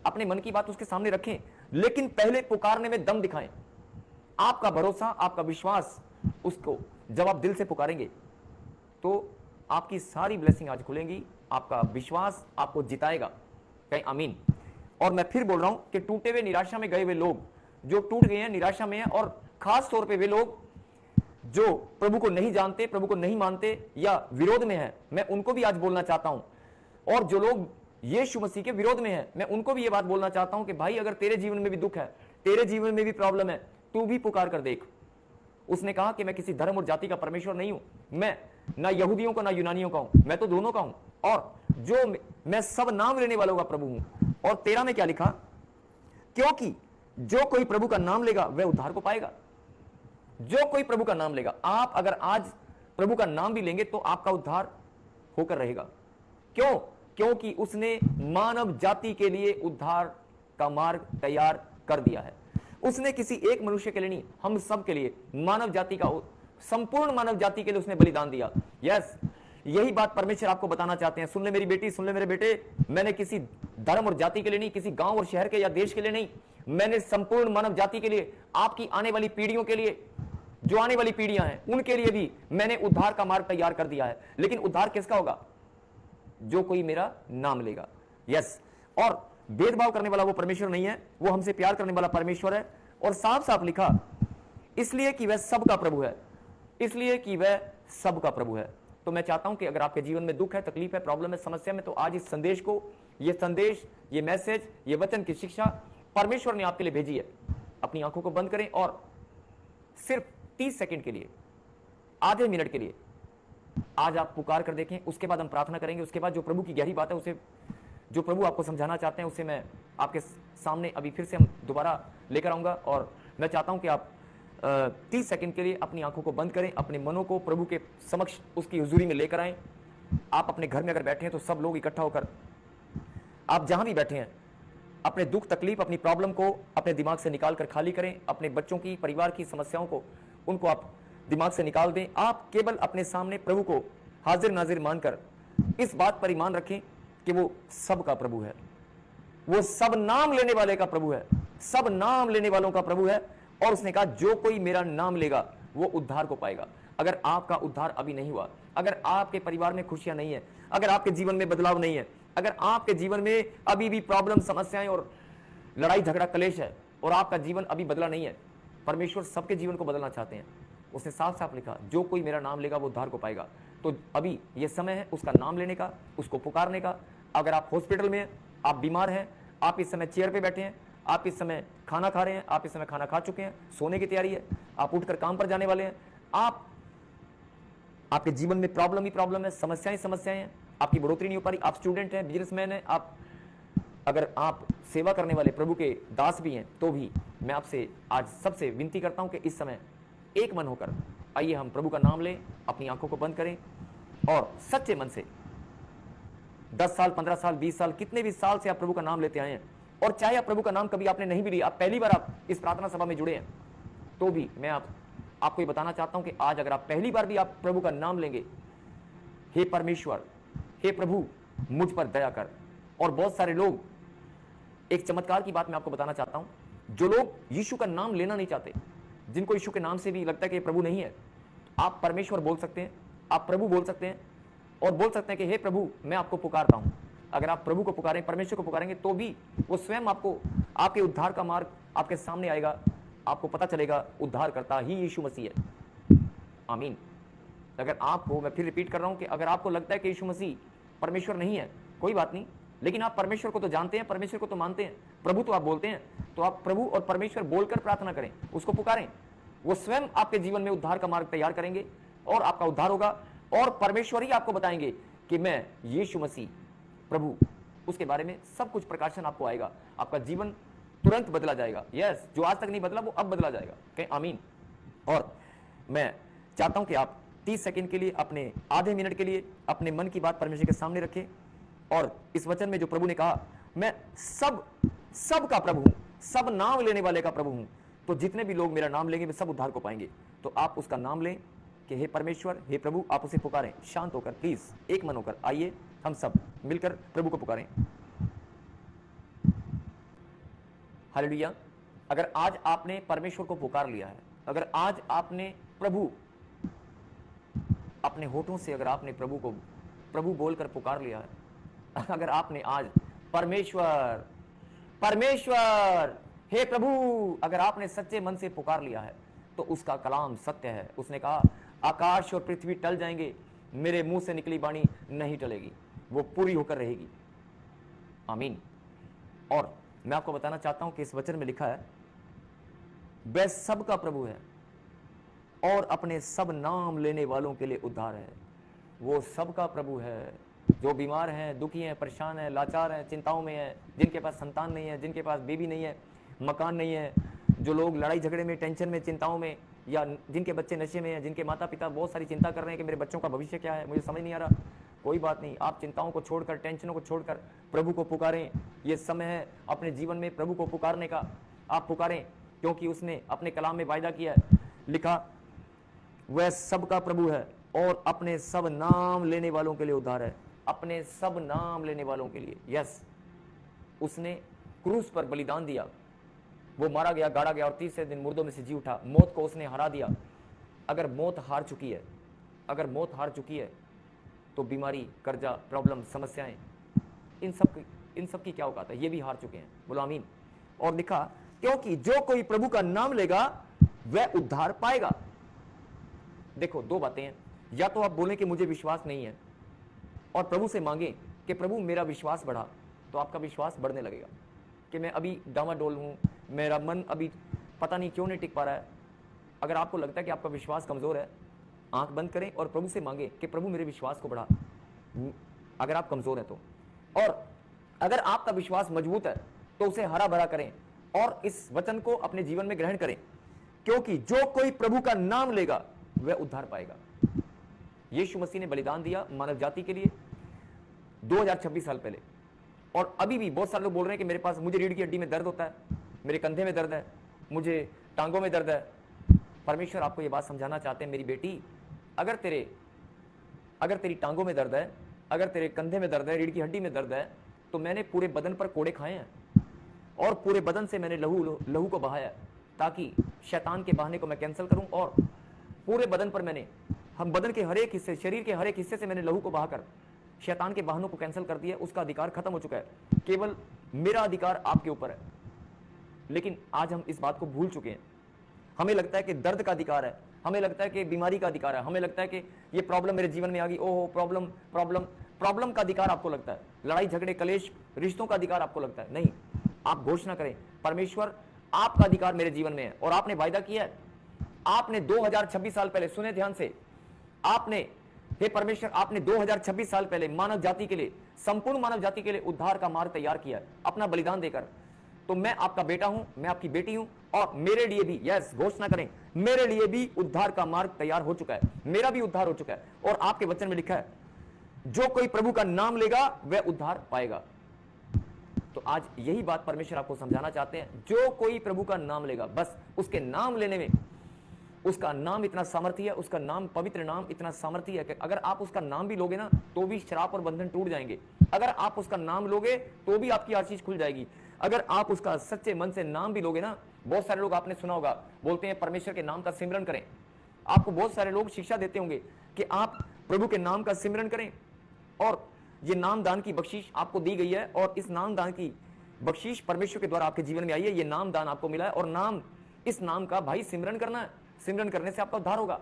अपने मन की बात उसके सामने रखें, लेकिन पहले पुकारने में दम दिखाएं। आपका भरोसा, आपका विश्वास, उसको जब आप दिल से पुकारेंगे तो आपकी सारी ब्लेसिंग आज खुलेंगी, आपका विश्वास आपको जिताएगा। कहीं आमीन। और मैं फिर बोल रहा हूं कि टूटे हुए, निराशा में गए हुए लोग जो टूट गए हैं, निराशा में हैं, और खास तौर पे वे लोग जो प्रभु को नहीं जानते, प्रभु को नहीं मानते या विरोध में हैं, मैं उनको भी आज बोलना चाहता हूं। और जो लोग यीशु मसीह के विरोध में हैं, मैं उनको भी ये बात बोलना चाहता हूं कि भाई अगर तेरे जीवन में भी दुख है, तेरे जीवन में भी प्रॉब्लम है, तू भी पुकार कर देख। उसने कहा कि मैं किसी धर्म और जाति का परमेश्वर नहीं हूं, मैं ना यहूदियों का ना यूनानियों का हूं, मैं तो दोनों का हूं, और जो मैं सब नाम लेने वालों का प्रभु हूं। और 13 में क्या लिखा? क्योंकि जो कोई प्रभु का नाम लेगा वह उद्धार को पाएगा। जो कोई प्रभु का नाम लेगा, आप अगर आज प्रभु का नाम भी लेंगे तो आपका उद्धार होकर रहेगा। क्यों? क्योंकि उसने मानव जाति के लिए उद्धार का मार्ग तैयार कर दिया है। उसने किसी एक मनुष्य के लिए नहीं, हम सब के लिए, मानव जाति का, संपूर्ण मानव जाति के लिए उसने बलिदान दिया। यस, यही बात परमेश्वर आपको बताना चाहते हैं। सुन ले मेरी बेटी, सुन ले मेरे बेटे, मैंने किसी धर्म और जाति के लिए नहीं, किसी गांव और शहर के या देश के लिए नहीं, मैंने संपूर्ण मानव जाति के लिए, आपकी आने वाली पीढ़ियों के लिए, जो आने वाली पीढ़ियां हैं उनके लिए भी मैंने उद्धार का मार्ग तैयार कर दिया है। लेकिन उद्धार किसका होगा? जो कोई मेरा नाम लेगा। यस, और भेदभाव करने वाला वो परमेश्वर नहीं है, वो हमसे प्यार करने वाला परमेश्वर है। और साफ साफ लिखा, इसलिए कि वह सबका प्रभु है, इसलिए कि वह सबका प्रभु है। तो मैं चाहता हूं कि अगर आपके जीवन में दुख है, तकलीफ है, प्रॉब्लम है, समस्या में, तो आज इस संदेश को, ये संदेश, ये मैसेज, ये वचन की शिक्षा परमेश्वर ने आपके लिए भेजी है। अपनी आंखों को बंद करें और सिर्फ 30 सेकंड के लिए, आधे मिनट के लिए आज आप पुकार कर देखें। उसके बाद हम प्रार्थना करेंगे। उसके बाद जो प्रभु की गहरी बात है, उसे, जो प्रभु आपको समझाना चाहते हैं, उसे मैं आपके सामने अभी फिर से हम दोबारा लेकर आऊंगा। और मैं चाहता हूं कि आप 30 सेकंड के लिए अपनी आंखों को बंद करें, अपने मनों को प्रभु के समक्ष उसकी हुजूरी में लेकर आएं। आप अपने घर में अगर बैठे हैं तो सब लोग इकट्ठा होकर, आप जहां भी बैठे हैं, अपने दुख, तकलीफ, अपनी प्रॉब्लम को अपने दिमाग से निकाल कर खाली करें। अपने बच्चों की, परिवार की समस्याओं को, उनको आप दिमाग से निकाल दें। आप केवल अपने सामने प्रभु को हाजिर नाजिर मानकर इस बात पर ईमान रखें कि वो सबका प्रभु है, वो सब नाम लेने वाले का प्रभु है, सब नाम लेने वालों का प्रभु है। और उसने कहा जो कोई मेरा नाम लेगा वो उद्धार को पाएगा। अगर आपका उद्धार अभी नहीं हुआ, अगर आपके परिवार में खुशियां नहीं है, अगर आपके जीवन में बदलाव नहीं है, अगर आपके जीवन में अभी भी प्रॉब्लम, समस्याएं और लड़ाई झगड़ा कलेश है और आपका जीवन अभी बदला नहीं है, परमेश्वर सबके जीवन को बदलना चाहते हैं। उसने साफ साफ लिखा जो कोई मेरा नाम लेगा वो उद्धार को पाएगा। तो अभी ये समय है उसका नाम लेने का, उसको पुकारने का। अगर आप हॉस्पिटल में हैं, आप बीमार हैं, आप इस समय चेयर पे बैठे हैं, आप इस समय खाना खा रहे हैं, आप इस समय खाना खा चुके हैं, सोने की तैयारी है, आप उठकर काम पर जाने वाले हैं, आपके जीवन में प्रॉब्लम ही प्रॉब्लम है, समस्याएं समस्याएं हैं, आपकी बढ़ोतरी नहीं हो पा रही, आप स्टूडेंट हैं, बिजनेसमैन हैं, अगर आप सेवा करने वाले प्रभु के दास भी हैं, तो भी मैं आपसे आज सबसे विनती करता हूं कि इस समय एक मन होकर आइए हम प्रभु का नाम लें, अपनी आंखों को बंद करें और सच्चे मन से 10 साल 15 साल 20 साल कितने भी साल से आप प्रभु का नाम लेते आए हैं, और चाहे आप प्रभु का नाम कभी आपने नहीं भी लिया, आप पहली बार आप इस प्रार्थना सभा में जुड़े हैं, तो भी मैं आपको ये बताना चाहता हूं कि आज अगर आप पहली बार भी आप प्रभु का नाम लेंगे, हे परमेश्वर, हे प्रभु मुझ पर दया कर। और बहुत सारे लोग, एक चमत्कार की बात मैं आपको बताना चाहता हूं, जो लोग यीशु का नाम लेना नहीं चाहते, जिनको यीशु के नाम से भी लगता है कि ये प्रभु नहीं है, आप परमेश्वर बोल सकते हैं, आप प्रभु बोल सकते हैं और बोल सकते हैं कि हे प्रभु मैं आपको पुकारता हूं। अगर आप प्रभु को पुकारें, परमेश्वर को पुकारेंगे, तो भी वो स्वयं आपको, आपके उद्धार का मार्ग आपके सामने आएगा, आपको पता चलेगा उद्धार करता ही यीशु मसीह है। आमीन। अगर आपको, मैं फिर रिपीट कर रहा हूं कि अगर आपको लगता है कि यीशु मसीह परमेश्वर नहीं है, कोई बात नहीं, लेकिन आप परमेश्वर को तो जानते हैं, परमेश्वर को तो मानते हैं, प्रभु तो आप बोलते हैं, तो आप प्रभु और परमेश्वर बोलकर प्रार्थना करें, उसको पुकारें। वो स्वयं आपके जीवन में उद्धार का मार्ग तैयार करेंगे और आपका उद्धार होगा, और परमेश्वर ही आपको बताएंगे कि मैं यीशु मसीह प्रभु, उसके बारे में सब कुछ प्रकाशन आपको आएगा, आपका जीवन तुरंत बदला जाएगा। यस, जो आज तक नहीं बदला वो अब बदला जाएगा। कहें आमीन। और मैं चाहता हूं कि आप 30 सेकंड के लिए, अपने आधे मिनट के लिए अपने मन की बात परमेश्वर के सामने रखें, और इस वचन में जो प्रभु ने कहा, मैं सब का प्रभु हूं, सब नाम लेने वाले का प्रभु हूं, तो जितने भी लोग मेरा नाम लेंगे वे सब उद्धार को पाएंगे। तो आप उसका नाम लें कि हे परमेश्वर, हे प्रभु, आप उसे पुकारें शांत होकर, प्लीज एक मन होकर। आइए हम सब मिलकर प्रभु को पुकारें। हालेलुया। अगर आज आपने परमेश्वर को पुकार लिया है, अगर आज आपने प्रभु, अपने होठों से अगर आपने प्रभु को प्रभु बोलकर पुकार लिया है, अगर आपने आज परमेश्वर परमेश्वर हे प्रभु अगर आपने सच्चे मन से पुकार लिया है, तो उसका कलाम सत्य है। उसने कहा आकाश और पृथ्वी टल जाएंगे, मेरे मुंह से निकली वाणी नहीं टलेगी, वो पूरी होकर रहेगी। आमीन। और मैं आपको बताना चाहता हूं कि इस वचन में लिखा है, वह सबका प्रभु है और अपने सब नाम लेने वालों के लिए उद्धार है। वो सबका प्रभु है, जो बीमार हैं, दुखी हैं, परेशान हैं, लाचार हैं, चिंताओं में हैं, जिनके पास संतान नहीं है, जिनके पास बेबी नहीं है, मकान नहीं है, जो लोग लड़ाई झगड़े में, टेंशन में, चिंताओं में, या जिनके बच्चे नशे में हैं, जिनके माता पिता बहुत सारी चिंता कर रहे हैं कि मेरे बच्चों का भविष्य क्या है, मुझे समझ नहीं आ रहा, कोई बात नहीं, आप चिंताओं को छोड़कर, टेंशनों को छोड़कर प्रभु को पुकारें। ये समय है अपने जीवन में प्रभु को पुकारने का। आप पुकारें, क्योंकि उसने अपने कलाम में वायदा किया है, लिखा वह सबका प्रभु है और अपने सब नाम लेने वालों के लिए उद्धार है। अपने सब नाम लेने वालों के लिए। यस, उसने क्रूस पर बलिदान दिया, वो मारा गया, गाड़ा गया और तीसरे दिन मुर्दों में से जी उठा। मौत को उसने हरा दिया। अगर मौत हार चुकी है, अगर मौत हार चुकी है, तो बीमारी, कर्जा, प्रॉब्लम, समस्याएं, इन सब की क्या औकात है, ये भी हार चुके हैं। बोलो आमीन। और लिखा, क्योंकि जो कोई प्रभु का नाम लेगा वह उद्धार पाएगा। देखो, दो बातें हैं, या तो आप बोलें कि मुझे विश्वास नहीं है और प्रभु से मांगे कि प्रभु मेरा विश्वास बढ़ा, तो आपका विश्वास बढ़ने लगेगा कि मैं अभी डामाडोल हूं, मेरा मन अभी पता नहीं क्यों नहीं टिक पा रहा है। अगर आपको लगता है कि आपका विश्वास कमजोर है, आंख बंद करें और प्रभु से मांगे कि प्रभु मेरे विश्वास को बढ़ा, अगर आप कमजोर हैं तो। और अगर आपका विश्वास मजबूत है तो उसे हरा भरा करें और इस वचन को अपने जीवन में ग्रहण करें, क्योंकि जो कोई प्रभु का नाम लेगा वह उद्धार पाएगा। यीशु मसीह ने बलिदान दिया मानव जाति के लिए 2026 साल पहले, और अभी भी बहुत सारे लोग बोल रहे हैं कि मेरे पास, मुझे रीढ़ की हड्डी में दर्द होता है, मेरे कंधे में दर्द है, मुझे टांगों में दर्द है, परमेश्वर आपको ये बात समझाना चाहते हैं, मेरी बेटी, अगर तेरी टांगों में दर्द है, अगर तेरे कंधे में दर्द है, रीढ़ की हड्डी में दर्द है, तो मैंने पूरे बदन पर कोड़े खाए हैं और पूरे बदन से मैंने लहू को बहाया ताकि शैतान के बहाने को मैं कैंसिल करूं, और पूरे बदन पर मैंने हम बदन के हर एक हिस्से, शरीर के हर एक हिस्से से मैंने लहू को बहाकर शैतान के बहानों को कैंसिल कर दिया। उसका अधिकार खत्म हो चुका है, केवल मेरा अधिकार आपके ऊपर है। लेकिन आज हम इस बात को भूल चुके हैं। हमें लगता है कि दर्द का अधिकार है, हमें लगता है कि बीमारी का अधिकार है, हमें लगता है कि ये प्रॉब्लम मेरे जीवन में आ गई, ओहो प्रॉब्लम प्रॉब्लम प्रॉब्लम का अधिकार आपको लगता है, लड़ाई झगड़े कलेश रिश्तों का अधिकार आपको लगता है। नहीं, आप घोषणा करें, परमेश्वर आपका अधिकार मेरे जीवन में है। और आपने वायदा किया है, आपने 2026 साल पहले, सुने ध्यान से, आपने, हे परमेश्वर, आपने 2026 साल पहले मानव जाति के लिए, संपूर्ण मानव जाति के लिए उद्धार का मार्ग तैयार किया है अपना बलिदान देकर। तो मैं आपका बेटा हूं, मैं आपकी बेटी हूं, और मेरे लिए भी, यस घोषणा करें, मेरे लिए भी उद्धार का मार्ग तैयार हो चुका है, मेरा भी उद्धार हो चुका है। और आपके वचन में लिखा है, जो कोई प्रभु का नाम लेगा वह उद्धार पाएगा। तो आज यही बात परमेश्वर आपको समझाना चाहते हैं, जो कोई प्रभु का नाम लेगा, बस उसके नाम लेने में, उसका नाम इतना सामर्थ्य है, उसका नाम, पवित्र नाम इतना सामर्थ्य है कि अगर आप उसका नाम भी लोगे ना तो भी श्राप और बंधन टूट जाएंगे। अगर आप उसका नाम लोगे तो भी आपकी आशीष खुल जाएगी। अगर आप उसका सच्चे मन से नाम भी लोगे ना, बहुत सारे लोग, आपने सुना होगा, बोलते हैं परमेश्वर के नाम का सिमरन करें। आपको बहुत सारे लोग शिक्षा देते होंगे कि आप प्रभु के नाम का सिमरन करें, और ये नाम दान की बख्शीश आपको दी गई है, और इस नाम दान की बख्शीश परमेश्वर के द्वारा आपके जीवन में आई है। ये नाम दान आपको मिला है, और नाम, इस नाम का भाई सिमरन करना है। सिमरन करने से आपका उद्धार होगा।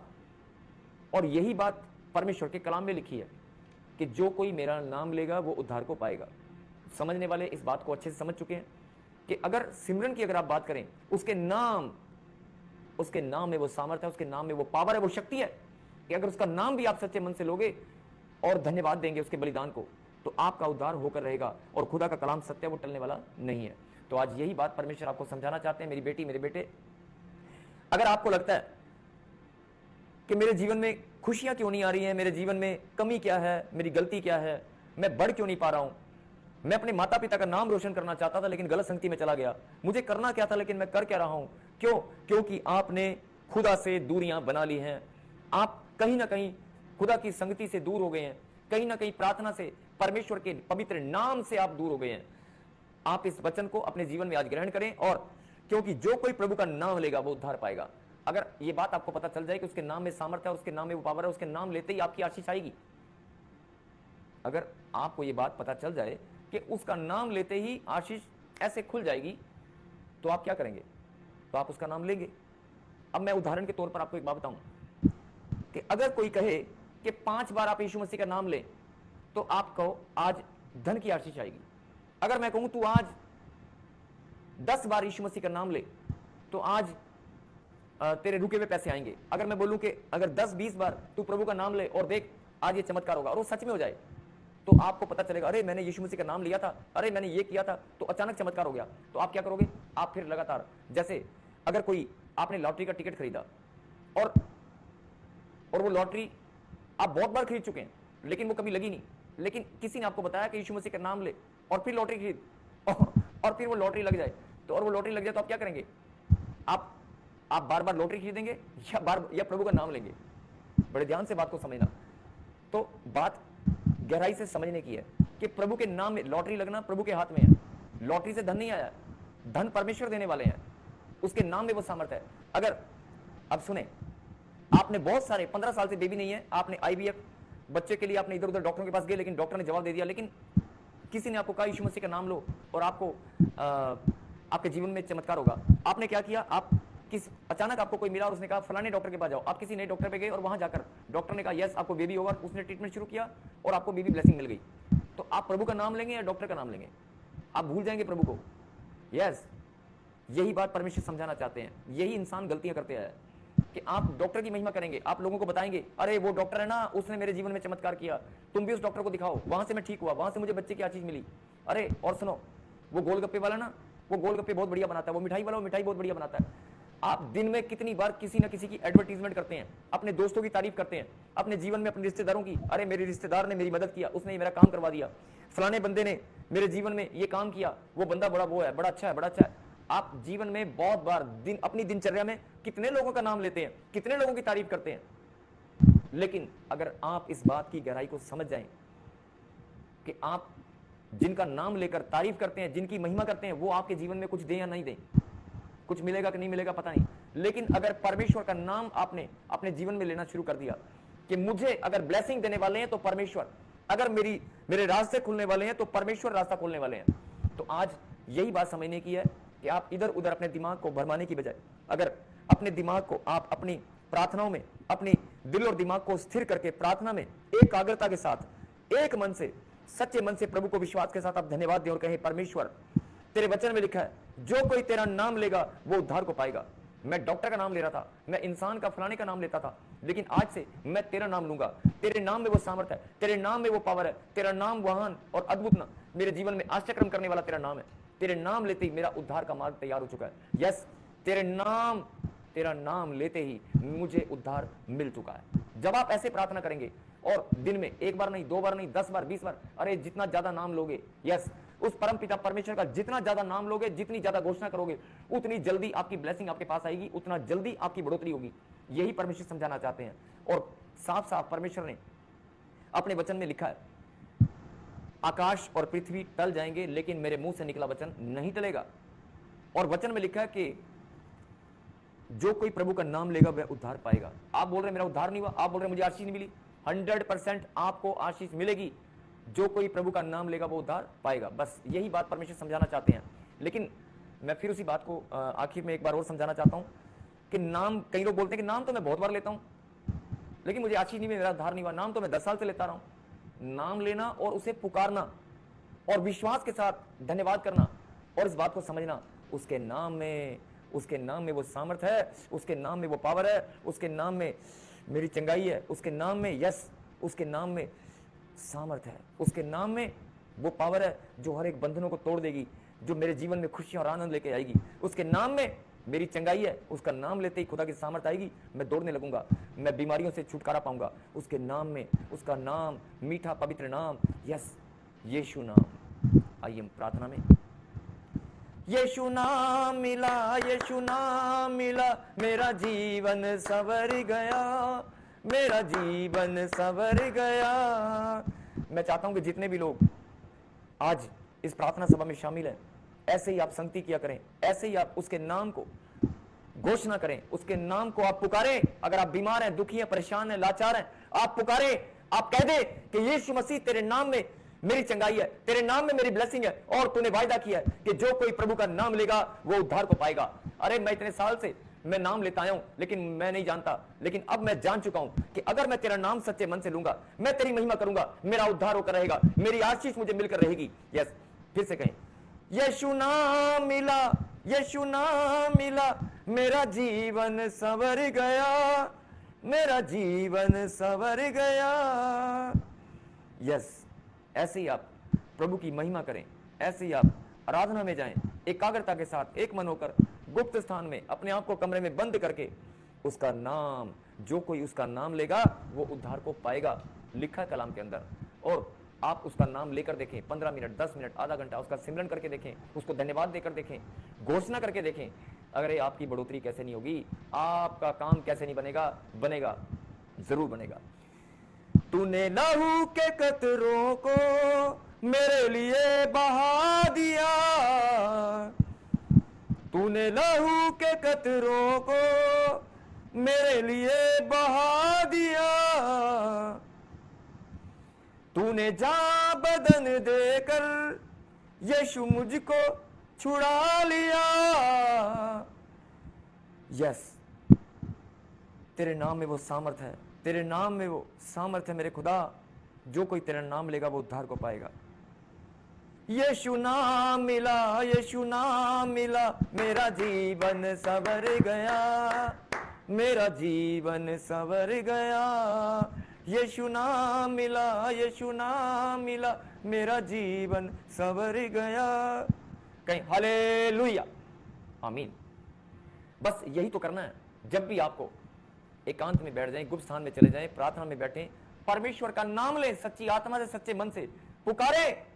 और यही बात परमेश्वर के कलाम में लिखी है कि जो कोई मेरा नाम लेगा वो उद्धार को पाएगा। समझने वाले इस बात को अच्छे से समझ चुके हैं कि अगर सिमरन की अगर आप बात करें, उसके नाम में वो सामर्थ्य है, उसके नाम में वो पावर है, वो शक्ति है कि अगर उसका नाम भी आप सच्चे मन से लोगे और धन्यवाद देंगे उसके बलिदान को, तो आपका उद्धार होकर रहेगा। और खुदा का कलाम सत्य, वो टलने वाला नहीं है। तो आज यही बात परमेश्वर आपको समझाना चाहते हैं, मेरी बेटी, मेरे बेटे, अगर आपको लगता है कि मेरे जीवन में खुशियां क्यों नहीं आ रही हैं, मेरे जीवन में कमी क्या है, मेरी गलती क्या है, मैं बढ़ क्यों नहीं पा रहा हूं, मैं अपने माता पिता का नाम रोशन करना चाहता था लेकिन गलत संगति में चला गया, मुझे करना क्या था लेकिन मैं कर क्या रहा हूं, क्यों? क्योंकि आपने खुदा से दूरियां बना ली हैं। आप कहीं ना कहीं खुदा की संगति से दूर हो गए हैं, कहीं ना कहीं प्रार्थना से, परमेश्वर के पवित्र नाम से आप दूर हो गए हैं। आप इस वचन को अपने जीवन में आज ग्रहण करें, और क्योंकि जो कोई प्रभु का नाम लेगा वो उद्धार पाएगा। अगर ये बात आपको पता चल जाए कि उसके नाम में सामर्थ्य है, उसके नाम में वो पावर है, उसके नाम लेते ही आपकी आशीष आएगी। अगर आपको ये बात पता चल जाए कि उसका नाम लेते ही आशीष ऐसे खुल जाएगी, तो आप क्या करेंगे? तो आप उसका नाम लेंगे। अब मैं उदाहरण के तौर पर आपको एक बात बताऊं कि अगर कोई कहे कि 5 बार आप यीशु मसीह का नाम लें तो आपको आज धन की आशीष आएगी। अगर मैं कहूं तू आज 10 बार यीशु मसीह का नाम ले तो आज तेरे रुके हुए पैसे आएंगे। अगर मैं बोलूं कि अगर 10-20 बार तू प्रभु का नाम ले और देख आज ये चमत्कार होगा, और वो सच में हो जाए, तो आपको पता चलेगा, अरे मैंने यीशु मसीह का नाम लिया था, अरे मैंने ये किया था, तो अचानक चमत्कार हो गया। तो आप क्या करोगे? आप फिर लगातार, जैसे अगर कोई, आपने लॉटरी का टिकट खरीदा और वो लॉटरी आप बहुत बार खरीद चुके हैं लेकिन वो कभी लगी नहीं, लेकिन किसी ने आपको बताया कि यीशु मसीह का नाम ले और फिर लॉटरी खरीद और फिर वो लॉटरी लग जाए, तो और वो लॉटरी लग जाए तो आप क्या करेंगे? आप बार बार लॉटरी खरीदेंगे या प्रभु का नाम लेंगे? बड़े ध्यान से बात को समझना। तो बात गहराई से समझने की है कि प्रभु के नाम में लॉटरी लगना प्रभु के हाथ में है। लॉटरी से धन नहीं आया, धन परमेश्वर देने वाले हैं, उसके नाम में वो सामर्थ्य है। अगर अब सुने, आपने बहुत सारे 15 साल से बेबी नहीं है, आपने IVF बच्चे के लिए आपने इधर उधर डॉक्टरों के पास गए, लेकिन डॉक्टर ने जवाब दे दिया, लेकिन किसी ने आपको कहा यीशु मसीह का नाम लो और आपको आपके जीवन में चमत्कार होगा। आपने क्या किया? आप अचानक आपको कोई मिला और उसने कहा फलाने डॉक्टर के पास जाओ। आप किसी नए डॉक्टर पे गए और वहां जाकर डॉक्टर ने कहा यस आपको बेबी होगा, उसने ट्रीटमेंट शुरू किया और आपको बेबी ब्लेसिंग मिल गई। तो आप प्रभु का नाम लेंगे या डॉक्टर का नाम लेंगे? आप भूल जाएंगे प्रभु को। यस, यही बात परमेश्वर समझाना चाहते हैं। यही इंसान गलतियां करते हैं कि आप डॉक्टर की महिमा करेंगे, आप लोगों को बताएंगे अरे वो डॉक्टर है ना, उसने मेरे जीवन में चमत्कार किया, तुम भी उस डॉक्टर को दिखाओ, वहां से मैं ठीक हुआ, वहां से मुझे बच्चे की आशीष मिली। अरे और सुनो, वो गोलगप्पे वाला ना, वो गोलगप्पे बहुत बढ़िया बनाता है, वो मिठाई वाला वो मिठाई बहुत बढ़िया बनाता है। आप दिन में कितनी बार किसी ना किसी की एडवर्टीजमेंट करते हैं, अपने दोस्तों की तारीफ करते हैं, अपने जीवन में अपने रिश्तेदारों की, अरे मेरे रिश्तेदार ने मेरी मदद किया, उसने मेरा काम करवा दिया, फलाने बंदे ने मेरे जीवन में ये काम किया, वो बंदा बड़ा वो है, बड़ा अच्छा है, बड़ा अच्छा है। आप जीवन में बहुत बार अपनी दिनचर्या में कितने लोगों का नाम लेते हैं, कितने लोगों की तारीफ करते हैं, लेकिन अगर आप इस बात की गहराई को समझ जाएं कि आप जिनका नाम लेकर तारीफ करते हैं, जिनकी महिमा करते हैं, वो आपके जीवन में कुछ दें या नहीं दें, कुछ मिलेगा कि नहीं मिलेगा पता नहीं, लेकिन अगर परमेश्वर का नाम आपने अपने जीवन में लेना शुरू कर दिया कि मुझे अगर ब्लेसिंग देने वाले हैं तो परमेश्वर, अगर मेरे रास्ते खुलने वाले हैं तो परमेश्वर रास्ता खोलने वाले हैं, तो आज यही बात समझने की है कि आप इधर उधर अपने दिमाग को भरमाने की बजाय अगर अपने दिमाग को आप अपनी प्रार्थनाओं में, अपने दिल और दिमाग को स्थिर करके प्रार्थना में एकाग्रता के साथ एक मन से, सच्चे मन से प्रभु को विश्वास के साथ आप धन्यवाद दें और कहें, परमेश्वर तेरे वचन में लिखा है जो कोई तेरा नाम लेगा वो उद्धार को पाएगा। मैं डॉक्टर का नाम ले रहा था, मैं इंसान का फलाने का नाम लेता था, लेकिन आज से मैं तेरा नाम लूंगा। तेरे नाम में वो सामर्थ है, तेरे नाम में वो पावर है, तेरा नाम महान और अद्भुत ना मेरे जीवन में आश्चर्य करने वाला तेरा नाम है। तेरे नाम लेते ही मेरा उद्धार का मार्ग तैयार हो चुका है। यस, तेरा नाम लेते ही मुझे उद्धार मिल चुका है। जब आप ऐसे प्रार्थना करेंगे और दिन में एक बार नहीं, 2 बार नहीं, 10 बार, 20 बार, अरे जितना ज्यादा नाम लोगे, यस, उस परम पिता परमेश्वर का जितना ज्यादा नाम लोगे, जितनी ज्यादा घोषणा करोगे, उतनी जल्दी आपकी ब्लेसिंग आपके पास आएगी, उतना जल्दी आपकी बढ़ोतरी होगी। यही परमेश्वर समझाना चाहते हैं। और साफ साफ परमेश्वर ने अपने वचन में लिखा है, आकाश और पृथ्वी टल जाएंगे लेकिन मेरे मुंह से निकला वचन नहीं टलेगा। और वचन में लिखा है कि जो कोई प्रभु का नाम लेगा वह उद्धार पाएगा। आप बोल रहे मेरा उद्धार नहीं हुआ, आप बोल रहे मुझे आशीष नहीं मिली, 100% आपको आशीष मिलेगी। जो कोई प्रभु का नाम लेगा वो उद्धार पाएगा। बस यही बात परमेश्वर समझाना चाहते हैं। लेकिन मैं फिर उसी बात को आखिर में एक बार और समझाना चाहता हूं कि नाम, कई लोग बोलते हैं कि नाम तो मैं बहुत बार लेता हूं लेकिन मुझे आशीष नहीं मिली, मेरा उद्धार नहीं हुआ। नाम तो मैं 10 साल से लेता रहा हूं। नाम लेना और उसे पुकारना और विश्वास के साथ धन्यवाद करना और इस बात को समझना, उसके नाम में वो सामर्थ है, उसके नाम में वो पावर है, उसके नाम में मेरी चंगाई है, उसके नाम में, यस, उसके नाम में सामर्थ है, उसके नाम में वो पावर है जो हर एक बंधनों को तोड़ देगी, जो मेरे जीवन में खुशियां और आनंद लेके आएगी। उसके नाम में मेरी चंगाई है, उसका नाम लेते ही खुदा की सामर्थ आएगी, मैं दौड़ने लगूंगा, मैं बीमारियों से छुटकारा पाऊंगा उसके नाम में। उसका नाम, मीठा पवित्र नाम, यस, यीशु नाम। आइए हम प्रार्थना में। यीशु नाम मिला, यीशु नाम मिला, मेरा जीवन संवर गया, मेरा जीवन संवर गया। मैं चाहता हूं कि जितने भी लोग आज इस प्रार्थना सभा में शामिल हैं, ऐसे ही आप संगति किया करें, ऐसे ही आप उसके नाम को घोषणा करें, उसके नाम को आप पुकारें। अगर आप बीमार हैं, दुखी हैं, परेशान हैं, लाचार हैं, आप पुकारें, आप कह दें कि यीशु मसीह तेरे नाम में मेरी चंगाई है, तेरे नाम में मेरी ब्लेसिंग है, और तूने वायदा किया है कि जो कोई प्रभु का नाम लेगा वो उद्धार को पाएगा। अरे मैं इतने साल से मैं नाम लेता आया हूं लेकिन मैं नहीं जानता, लेकिन अब मैं जान चुका हूं कि अगर मैं तेरा नाम सच्चे मन से लूंगा, मैं तेरी महिमा करूंगा, मेरा उद्धार होकर रहेगा, मेरी आशीष मुझे मिलकर रहेगी। यस, फिर से कहें, यीशु नाम मिला, यीशु नाम मिला, मेरा जीवन संवर गया, मेरा जीवन संवर गया। यस, ऐसे ही आप प्रभु की महिमा करें, ऐसे ही आप आराधना में जाएं, एकाग्रता के साथ एक मन होकर गुप्त स्थान में अपने आप को कमरे में बंद करके उसका नाम, जो कोई उसका नाम लेगा वो उद्धार को पाएगा, लिखा है कलाम के अंदर। और आप उसका नाम लेकर देखें, 15 मिनट, 10 मिनट, आधा घंटा उसका सिमरन करके देखें, उसको धन्यवाद देकर देखें, घोषणा करके देखें। अगर आपकी बढ़ोतरी कैसे नहीं होगी, आपका काम कैसे नहीं बनेगा, बनेगा, जरूर बनेगा। तूने लहू के कतरों को मेरे लिए बहा दिया, तूने लहू के कतरों को मेरे लिए बहा दिया, तूने जा बदन देकर यीशु मुझको छुड़ा लिया। यस, तेरे नाम में वो सामर्थ है, तेरे नाम में वो सामर्थ है मेरे खुदा, जो कोई तेरा नाम लेगा वो उद्धार को पाएगा। यीशु नाम मिला, यीशु नाम मिला, मेरा जीवन संवर गया, मेरा जीवन संवर गया। यीशु नाम मिला, यीशु नाम मिला, मेरा जीवन संवर गया। कहीं हालेलुया, आमीन। बस यही तो करना है। जब भी आपको एकांत में बैठ जाएं, गुप्त स्थान में चले जाएं, प्रार्थना में बैठें, परमेश्वर का नाम लें, सच्ची आत्मा से, सच्चे मन से पुकारें,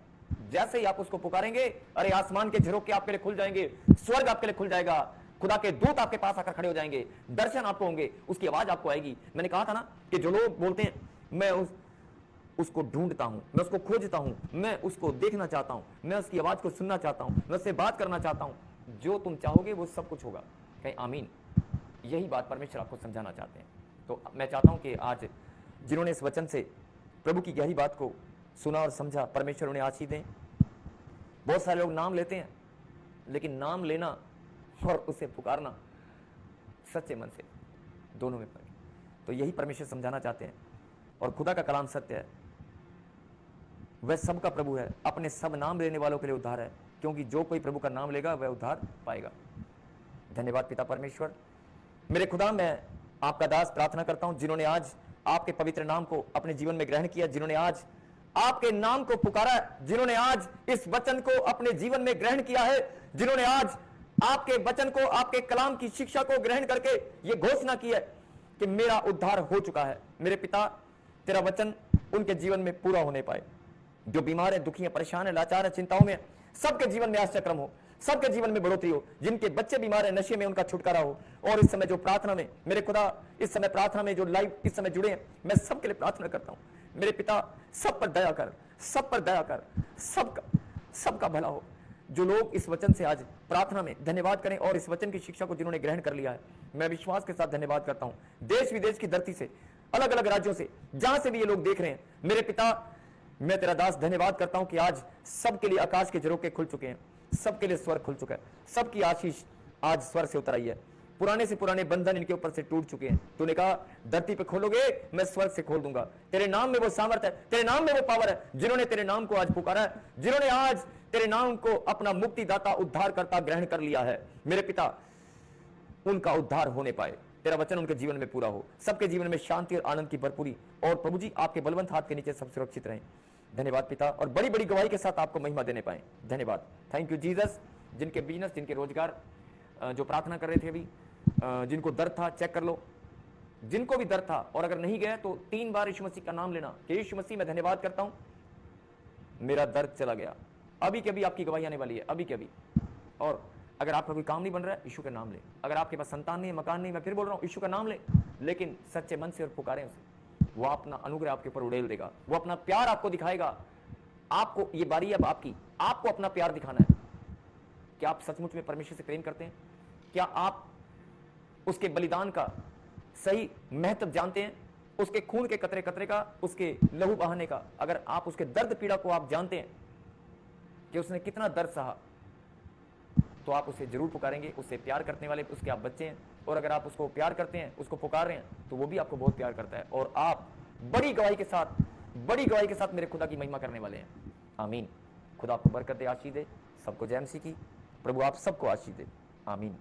जैसे ही आप उसको पुकारेंगे, अरे आसमान के झरोखे आपके लिए खुल जाएंगे, स्वर्ग आपके लिए खुल जाएगा, खुदा के दूत आपके पास आकर खड़े हो जाएंगे, दर्शन आपको होंगे, उसकी आवाज आपको आएगी। मैंने कहा था ना कि जो लोग बोलते हैं मैं उसको ढूंढता हूं, मैं उसको खोजता हूं, मैं उसको देखना चाहता हूं, मैं उसकी आवाज को सुनना चाहता हूं, मैं उससे बात करना चाहता हूं, जो तुम चाहोगे वो सब कुछ होगा। कहीं आमीन। यही बात परमेश्वर आपको समझाना चाहते हैं। तो मैं चाहता हूं कि आज जिन्होंने इस वचन से प्रभु की गहरी बात को सुना और समझा, परमेश्वर उन्हें आशीष दें। बहुत सारे लोग नाम लेते हैं, लेकिन नाम लेना और उसे पुकारना सच्चे मन से, दोनों में फर्क है। तो यही परमेश्वर समझाना चाहते हैं। और खुदा का कलाम सत्य है, वह सबका प्रभु है, अपने सब नाम लेने वालों के लिए उद्धार है, क्योंकि जो कोई प्रभु का नाम लेगा वह उद्धार पाएगा। धन्यवाद पिता परमेश्वर। मेरे खुदा, मैं आपका दास प्रार्थना करता हूं जिन्होंने आज आपके पवित्र नाम को अपने जीवन में ग्रहण किया, जिन्होंने आज आपके नाम को पुकारा, जिन्होंने आज इस वचन को अपने जीवन में ग्रहण किया है, जिन्होंने आज आपके वचन को, आपके कलाम की शिक्षा को ग्रहण करके यह घोषणा की है कि मेरा उद्धार हो चुका है। मेरे पिता, तेरा वचन उनके जीवन में पूरा होने पाए। जो बीमार है, दुखी है, परेशान है, लाचार है, चिंताओं में, सबके जीवन में आश्चर्यक्रम हो, सबके जीवन में बढ़ोतरी हो। जिनके बच्चे बीमार है, नशे में, उनका छुटकारा हो। और इस समय जो प्रार्थना में, मेरे खुदा, इस समय प्रार्थना में जो लाइव इस समय जुड़े हैं, मैं सबके लिए प्रार्थना करता हूं। मेरे पिता, सब पर दया कर, सब पर दया कर, सबका भला हो। जो लोग इस वचन से आज प्रार्थना में धन्यवाद करें और इस वचन की शिक्षा को जिन्होंने ग्रहण कर लिया है, मैं विश्वास के साथ धन्यवाद करता हूं। देश विदेश की धरती से, अलग अलग राज्यों से, जहां से भी ये लोग देख रहे हैं, मेरे पिता, मैं तेरा दास धन्यवाद करता हूं कि आज सबके लिए आकाश के झरोखे खुल चुके हैं, सबके लिए स्वर्ग खुल चुका है, सबकी आशीष आज स्वर्ग से उतर आई है। पुराने से पुराने बंधन इनके ऊपर से टूट चुके हैं। तूने कहा धरती पे खोलोगे, मैं स्वर्ग से खोल दूंगा। तेरे नाम में वो सामर्थ है, तेरे नाम में वो पावर है। जिन्होंने तेरे नाम को आज पुकारा है, जिन्होंने आज तेरे नाम को अपना मुक्तिदाता, उद्धार करता ग्रहण कर लिया है, मेरे पिता, उनका उद्धार होने पाए, तेरा वचन उनके जीवन में पूरा हो, सबके जीवन में शांति और आनंद की भरपूरी। और प्रभु जी, आपके बलवंत हाथ के नीचे सब सुरक्षित रहें। धन्यवाद पिता, और बड़ी बड़ी गवाही के साथ आपको महिमा देने पाए। धन्यवाद, थैंक यू जीसस। जिनके बिजनेस, जिनके रोजगार, जो प्रार्थना कर रहे थे अभी, जिनको दर्द था, चेक कर लो। जिनको भी दर्द था, और अगर नहीं गया तो 3 बार यीशु मसीह का नाम लेना कि यीशु मसीह, मैं धन्यवाद करता हूं, मेरा दर्द चला गया। अभी के अभी आपकी गवाही आने वाली है, अभी के अभी। और अगर आपका कोई काम नहीं बन रहा है, यीशु का नाम ले। अगर आपके पास संतान नहीं है, मकान नहीं, मैं फिर बोल रहा हूं, यीशु का नाम ले, लेकिन सच्चे मन से और पुकारें उसे। वो अपना अनुग्रह आपके ऊपर उड़ेल देगा, वो अपना प्यार आपको दिखाएगा। आपको ये बारी अब आपकी, आपको अपना प्यार दिखाना है। क्या आप सचमुच में परमेश्वर से प्रेम करते हैं? क्या आप उसके बलिदान का सही महत्व जानते हैं? उसके खून के कतरे कतरे का, उसके लहू बहाने का, अगर आप उसके दर्द पीड़ा को आप जानते हैं कि उसने कितना दर्द सहा, तो आप उसे जरूर पुकारेंगे। उससे प्यार करने वाले उसके आप बच्चे हैं, और अगर आप उसको प्यार करते हैं, उसको पुकार रहे हैं, तो वो भी आपको बहुत प्यार करता है। और आप बड़ी गवाही के साथ मेरे खुदा की महिमा करने वाले हैं। आमीन। खुदा आपको बरकत दे, आशीष दे। सबको जय मसीह की। प्रभु आप सबको आशीष दे। आमीन।